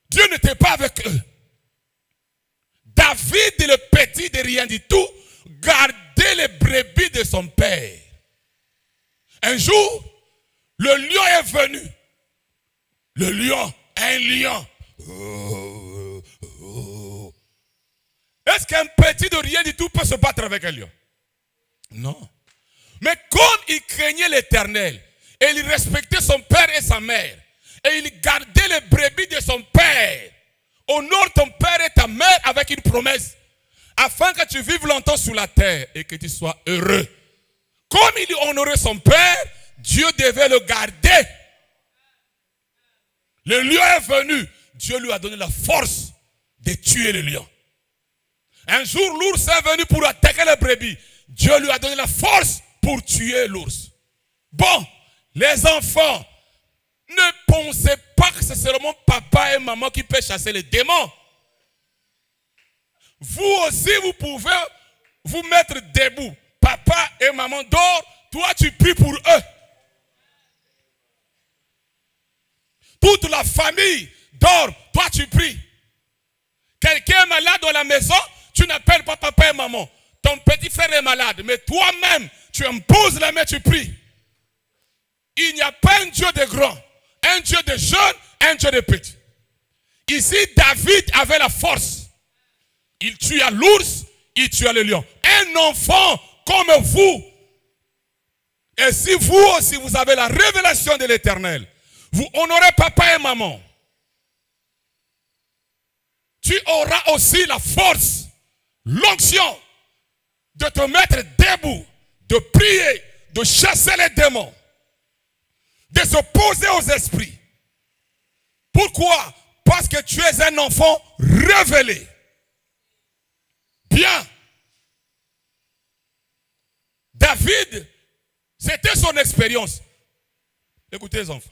Dieu n'était pas avec eux. David, le petit de rien du tout, gardait les brebis de son père. Un jour, le lion est venu. Le lion, un lion. Est-ce qu'un petit de rien du tout peut se battre avec un lion? Non. Mais comme il craignait l'Éternel, et il respectait son père et sa mère, et il gardait les brebis de son père, honore ton père et ta mère avec une promesse, afin que tu vives longtemps sur la terre et que tu sois heureux. Comme il honorait son père, Dieu devait le garder. Le lion est venu, Dieu lui a donné la force de tuer le lion. Un jour, l'ours est venu pour attaquer les brebis. Dieu lui a donné la force pour tuer l'ours. Bon, les enfants, ne pensez pas que c'est seulement papa et maman qui peuvent chasser les démons. Vous aussi, vous pouvez vous mettre debout. Papa et maman dorment, toi tu pries pour eux. Toute la famille dort, toi tu pries. Quelqu'un est malade dans la maison, tu n'appelles pas papa et maman. Ton petit frère est malade, mais toi-même, tu imposes la main, tu pries. Il n'y a pas un Dieu de grand, un Dieu de jeune, un Dieu de petit. Ici, David avait la force. Il tua l'ours, il tua le lion. Un enfant comme vous. Et si vous aussi, vous avez la révélation de l'Éternel, vous honorez papa et maman. Tu auras aussi la force, l'onction de te mettre debout, de prier, de chasser les démons, de s'opposer aux esprits. Pourquoi? Parce que tu es un enfant révélé. Bien. David, c'était son expérience. Écoutez les enfants.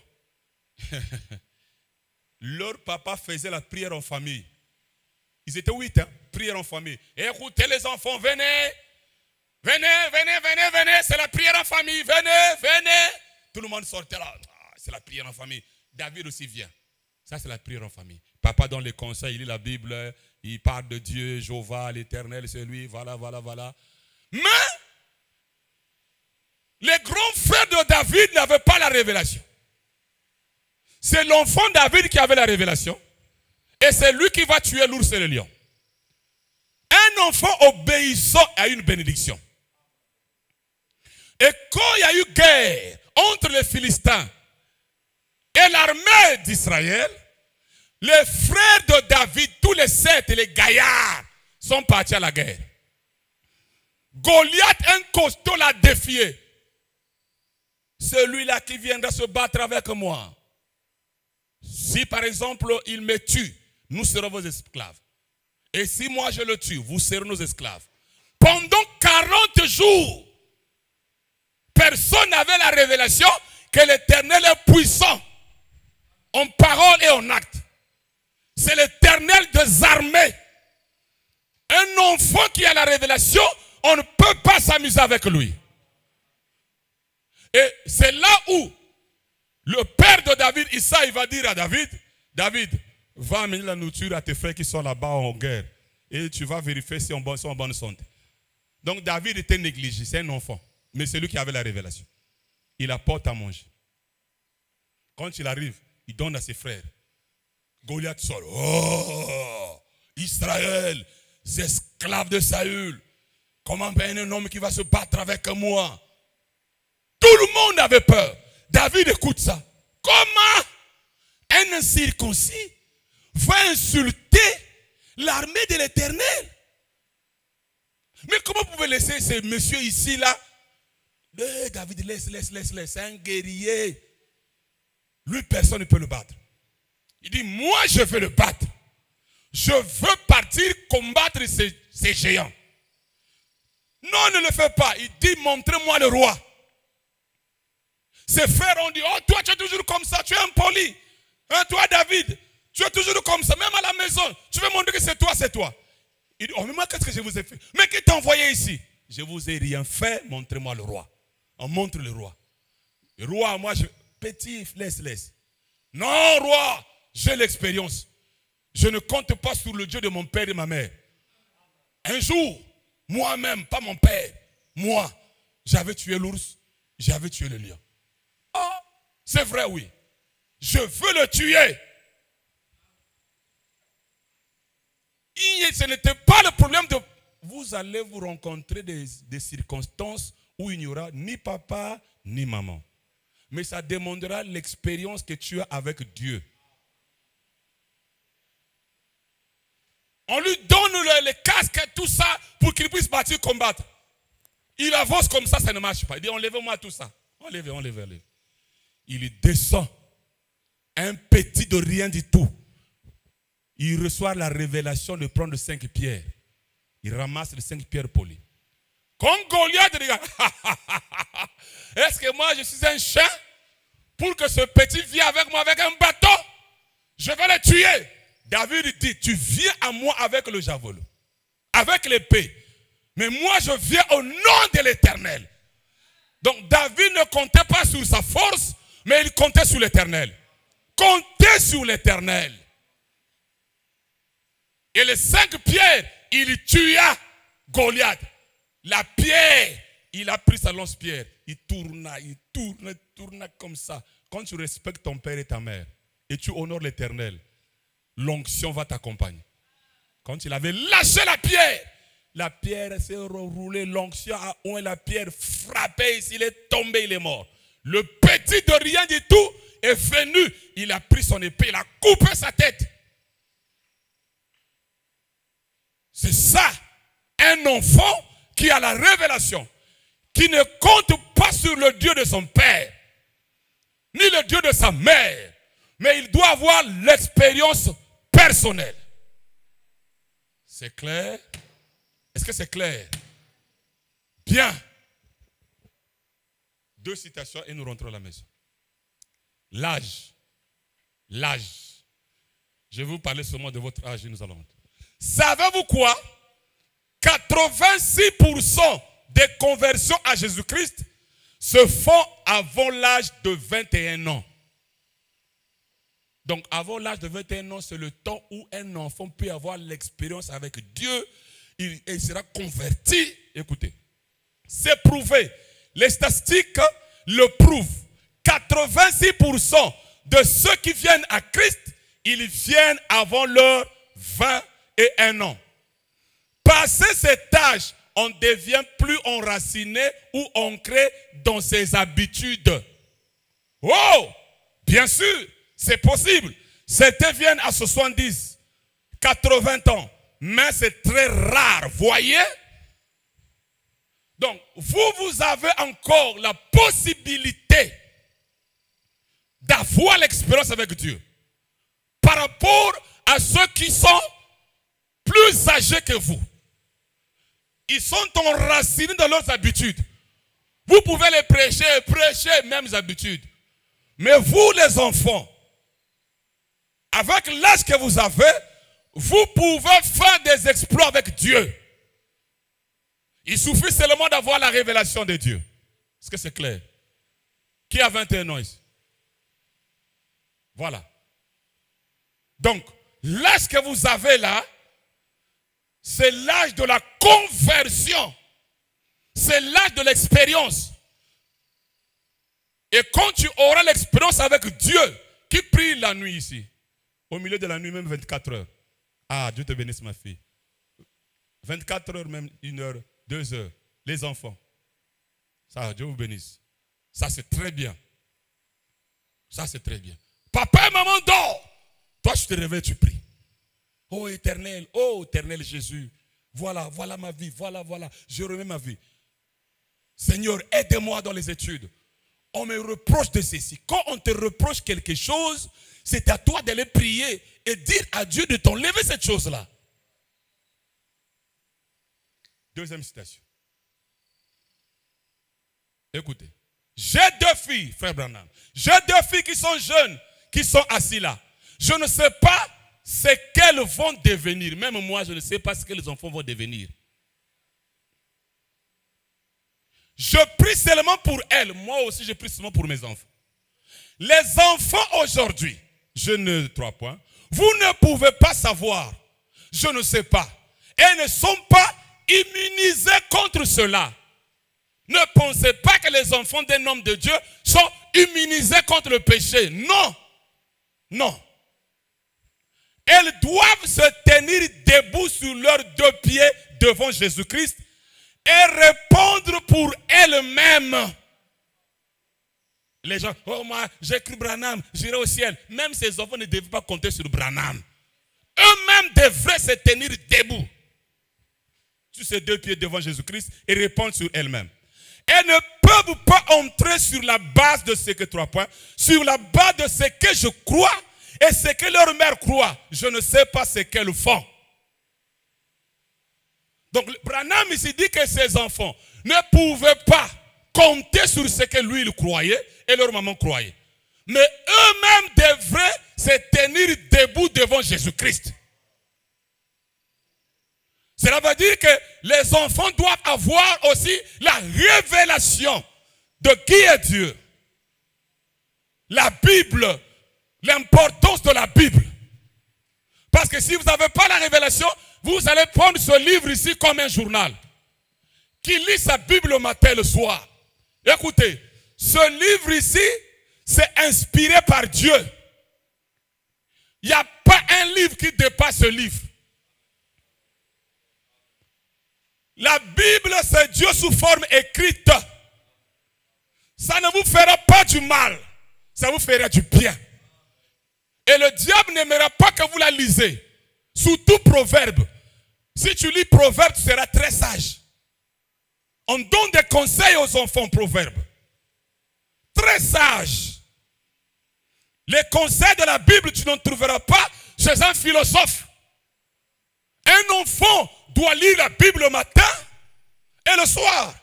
Leur papa faisait la prière en famille. Ils étaient 8, hein, prière en famille. Écoutez les enfants, venez. Venez, venez, venez, venez. C'est la prière en famille. Venez, venez. Tout le monde sortait là. C'est la prière en famille. David aussi vient. Ça, c'est la prière en famille. Papa donne les conseils, il lit la Bible, il parle de Dieu, Jéhovah, l'Éternel, c'est lui, voilà, voilà, voilà. Mais, les grands frères de David n'avaient pas la révélation. C'est l'enfant David qui avait la révélation. Et c'est lui qui va tuer l'ours et le lion. Un enfant obéissant a une bénédiction. Et quand il y a eu guerre entre les Philistins et l'armée d'Israël, les frères de David, tous les 7 et les gaillards, sont partis à la guerre. Goliath, un costaud, l'a défié. Celui-là qui viendra se battre avec moi. Si par exemple il me tue, nous serons vos esclaves. Et si moi je le tue, vous serez nos esclaves. Pendant 40 jours, personne n'avait la révélation que l'Éternel est puissant en parole et en acte. C'est l'Éternel des armées. Un enfant qui a la révélation, on ne peut pas s'amuser avec lui. Et c'est là où le père de David, Isaïe, va dire à David, David, va amener la nourriture à tes frères qui sont là-bas en guerre. Et tu vas vérifier si ils sont en bonne santé. Donc David était négligé, c'est un enfant. Mais c'est lui qui avait la révélation. Il apporte à manger. Quand il arrive, il donne à ses frères. Goliath sort. Oh, Israël, esclaves de Saül. Comment ben un homme qui va se battre avec moi? Tout le monde avait peur. David écoute ça. Comment un incirconcis va insulter l'armée de l'Éternel? Mais comment vous pouvez laisser ce monsieur ici là? David, laisse. C'est un guerrier. Lui, personne ne peut le battre. Il dit, moi je veux le battre. Je veux partir combattre ces géants. Non, ne le fais pas. Il dit, montrez-moi le roi. Ses frères ont dit, oh toi tu es toujours comme ça, tu es impoli. Hein, toi David, tu es toujours comme ça, même à la maison. Tu veux montrer que c'est toi. Il dit, oh mais moi qu'est-ce que je vous ai fait? Mais qui t'a envoyé ici? Je vous ai rien fait, montrez-moi le roi. On montre le roi. Le roi, moi petit, laisse. Non roi, j'ai l'expérience. Je ne compte pas sur le Dieu de mon père et ma mère. Un jour, moi-même, pas mon père, moi, j'avais tué l'ours, j'avais tué le lion. Oh, c'est vrai, oui. Je veux le tuer. Ce n'était pas le problème de... Vous allez vous rencontrer des circonstances où il n'y aura ni papa, ni maman. Mais ça demandera l'expérience que tu as avec Dieu. On lui donne les casques et tout ça pour qu'il puisse partir combattre. Il avance comme ça ne marche pas. Il dit, enlevez-moi tout ça. Enlevez. Il descend. Un petit de rien du tout. Il reçoit la révélation de prendre 5 pierres. Il ramasse les 5 pierres polies. Quand Goliath regarde, est-ce que moi je suis un chien pour que ce petit vienne avec moi avec un bâton? Je vais le tuer. David dit, tu viens à moi avec le javelot, avec l'épée. Mais moi je viens au nom de l'Éternel. Donc David ne comptait pas sur sa force, mais il comptait sur l'Éternel. Comptez sur l'Éternel. Et les 5 pierres, il tua Goliath. La pierre, il a pris sa lance-pierre. Il tourna comme ça. Quand tu respectes ton père et ta mère, et tu honores l'Éternel, l'onction va t'accompagner. Quand il avait lâché la pierre s'est roulée, l'onction a oué la pierre, frappé, il est tombé, il est mort. Le petit de rien du tout est venu, il a pris son épée, il a coupé sa tête. C'est ça, un enfant qui a la révélation, qui ne compte pas sur le Dieu de son père, ni le Dieu de sa mère, mais il doit avoir l'expérience personnelle. C'est clair? Est-ce que c'est clair? Bien. 2 citations et nous rentrons à la maison. L'âge. Je vais vous parler seulement de votre âge et nous allons. Savez-vous quoi? 86% des conversions à Jésus-Christ se font avant l'âge de 21 ans. Donc avant l'âge de 21 ans, c'est le temps où un enfant peut avoir l'expérience avec Dieu. Il sera converti. Écoutez, c'est prouvé. Les statistiques le prouvent. 86% de ceux qui viennent à Christ, ils viennent avant leurs 21 ans. Passé cet âge, on devient plus enraciné ou ancré dans ses habitudes. Oh, bien sûr, c'est possible. Certains viennent à 70, 80 ans, mais c'est très rare, voyez? Donc, vous avez encore la possibilité d'avoir l'expérience avec Dieu par rapport à ceux qui sont plus âgés que vous. Ils sont enracinés dans leurs habitudes. Vous pouvez les prêcher, mêmes habitudes. Mais vous, les enfants, avec l'âge que vous avez, vous pouvez faire des exploits avec Dieu. Il suffit seulement d'avoir la révélation de Dieu. Est-ce que c'est clair? Qui a 21 ans ici? Voilà. Donc, l'âge que vous avez là, c'est l'âge de la conversion. C'est l'âge de l'expérience. Et quand tu auras l'expérience avec Dieu, qui prie la nuit ici, au milieu de la nuit, même 24 heures. Ah, Dieu te bénisse ma fille. 24 heures, même 1 heure, 2 heures. Les enfants. Ça, Dieu vous bénisse. Ça, c'est très bien. Ça, c'est très bien. Papa et maman dort. Toi, tu te réveilles, tu pries. Oh éternel Jésus. Voilà ma vie. Voilà. Je remets ma vie. Seigneur, aide-moi dans les études. On me reproche de ceci. Quand on te reproche quelque chose, c'est à toi d'aller prier et dire à Dieu de t'enlever cette chose-là. Deuxième citation. Écoutez. J'ai 2 filles, frère Branham. J'ai 2 filles qui sont jeunes, qui sont assises là. Je ne sais pas ce qu'elles vont devenir. Même moi, je ne sais pas ce que les enfants vont devenir. Je prie seulement pour elles. Moi aussi, je prie seulement pour mes enfants. Les enfants aujourd'hui, je ne 3 points. Vous ne pouvez pas savoir. Je ne sais pas. Elles ne sont pas immunisées contre cela. Ne pensez pas que les enfants d'un homme de Dieu sont immunisés contre le péché. Non. Non. Elles doivent se tenir debout sur leurs 2 pieds devant Jésus-Christ et répondre pour elles-mêmes. Les gens, oh moi, j'ai cru Branham, j'irai au ciel. Même ces enfants ne devaient pas compter sur Branham. Eux-mêmes devraient se tenir debout sur ces 2 pieds devant Jésus-Christ et répondre sur elles-mêmes. Elles ne peuvent pas entrer sur la base de ce que 3 points, sur la base de ce que je crois et ce que leur mère croit. Je ne sais pas ce qu'elles font. Donc, Branham ici dit que ses enfants ne pouvaient pas compter sur ce que lui il croyait et leur maman croyait. Mais eux-mêmes devraient se tenir debout devant Jésus-Christ. Cela veut dire que les enfants doivent avoir aussi la révélation de qui est Dieu. La Bible, l'importance de la Bible. Parce que si vous n'avez pas la révélation, vous allez prendre ce livre ici comme un journal. Qui lit sa Bible le matin et le soir. Écoutez, ce livre ici, c'est inspiré par Dieu. Il n'y a pas un livre qui dépasse ce livre. La Bible, c'est Dieu sous forme écrite. Ça ne vous fera pas du mal. Ça vous fera du bien. Et le diable n'aimera pas que vous la lisez. Surtout Proverbe. Si tu lis Proverbe, tu seras très sage. On donne des conseils aux enfants, Proverbe. Très sage. Les conseils de la Bible, tu n'en trouveras pas chez un philosophe. Un enfant doit lire la Bible le matin et le soir.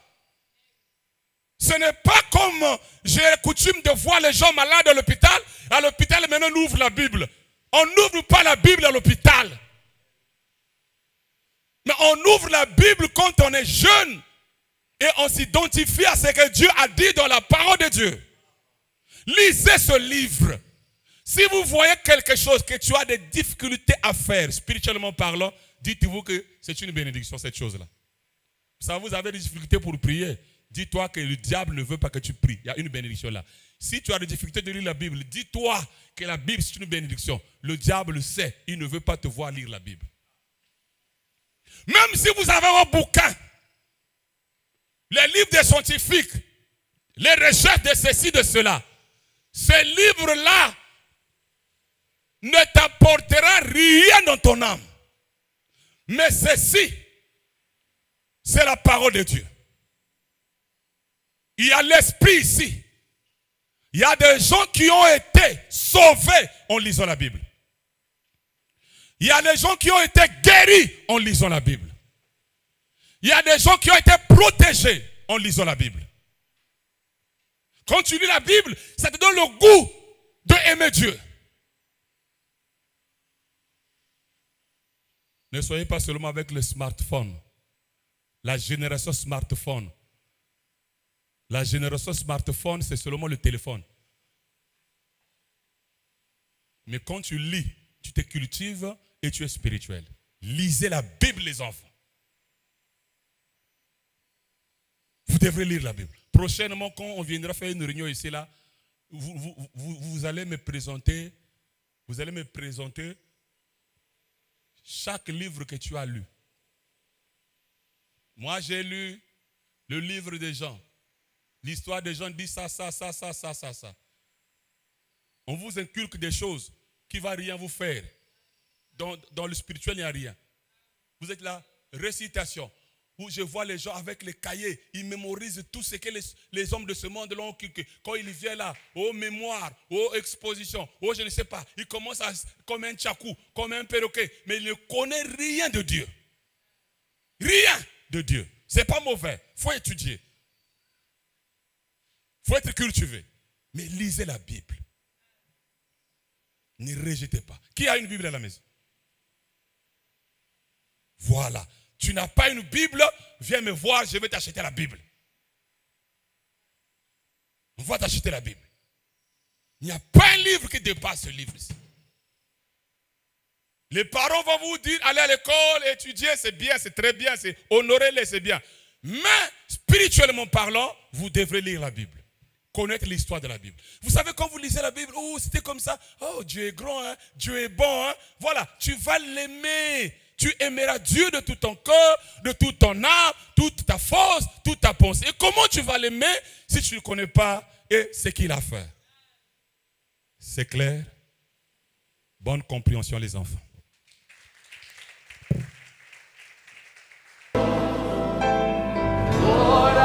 Ce n'est pas comme j'ai coutume de voir les gens malades à l'hôpital. À l'hôpital, maintenant, on ouvre la Bible. On n'ouvre pas la Bible à l'hôpital. Mais on ouvre la Bible quand on est jeune et on s'identifie à ce que Dieu a dit dans la parole de Dieu. Lisez ce livre. Si vous voyez quelque chose que tu as des difficultés à faire, spirituellement parlant, dites-vous que c'est une bénédiction, cette chose-là. Ça, vous avez des difficultés pour prier. Dis-toi que le diable ne veut pas que tu pries. Il y a une bénédiction là. Si tu as des difficultés de lire la Bible, dis-toi que la Bible c'est une bénédiction. Le diable le sait, il ne veut pas te voir lire la Bible. Même si vous avez un bouquin, les livres des scientifiques, les recherches de ceci, de cela, ces livres-là ne t'apportera rien dans ton âme. Mais ceci, c'est la parole de Dieu. Il y a l'esprit ici. Il y a des gens qui ont été sauvés en lisant la Bible. Il y a des gens qui ont été guéris en lisant la Bible. Il y a des gens qui ont été protégés en lisant la Bible. Quand tu lis la Bible, ça te donne le goût d'aimer Dieu. Ne soyez pas seulement avec le smartphone. La génération smartphone. La génération smartphone, c'est seulement le téléphone. Mais quand tu lis, tu te cultives et tu es spirituel. Lisez la Bible, les enfants. Vous devrez lire la Bible. Prochainement, quand on viendra faire une réunion ici, là, vous allez me présenter, chaque livre que tu as lu. Moi, j'ai lu le livre des gens. L'histoire des gens dit ça. On vous inculque des choses qui ne vont rien vous faire. Dans le spirituel, il n'y a rien. Vous êtes là, récitation. Où je vois les gens avec les cahiers, ils mémorisent tout ce que les hommes de ce monde l'ont inculqué. Quand ils viennent là, aux mémoires, aux expositions, je ne sais pas, ils commencent comme un tchakou, comme un perroquet, mais ils ne connaissent rien de Dieu. Rien de Dieu. Ce n'est pas mauvais. Il faut étudier. Il faut être cultivé. Mais lisez la Bible. Ne rejetez pas. Qui a une Bible à la maison? Voilà. Tu n'as pas une Bible, viens me voir, je vais t'acheter la Bible. On va t'acheter la Bible. Il n'y a pas un livre qui dépasse ce livre-ci. Les parents vont vous dire, allez à l'école, étudier, c'est bien, c'est très bien, c'est honorer-les, c'est bien. Mais, spirituellement parlant, vous devrez lire la Bible. Connaître l'histoire de la Bible. Vous savez, quand vous lisez la Bible, oh, c'était comme ça. Oh, Dieu est grand, hein? Dieu est bon. Hein? Voilà, tu vas l'aimer. Tu aimeras Dieu de tout ton cœur, de toute ton âme, toute ta force, toute ta pensée. Et comment tu vas l'aimer si tu ne connais pas et ce qu'il a fait? C'est clair? Bonne compréhension, les enfants. Lord,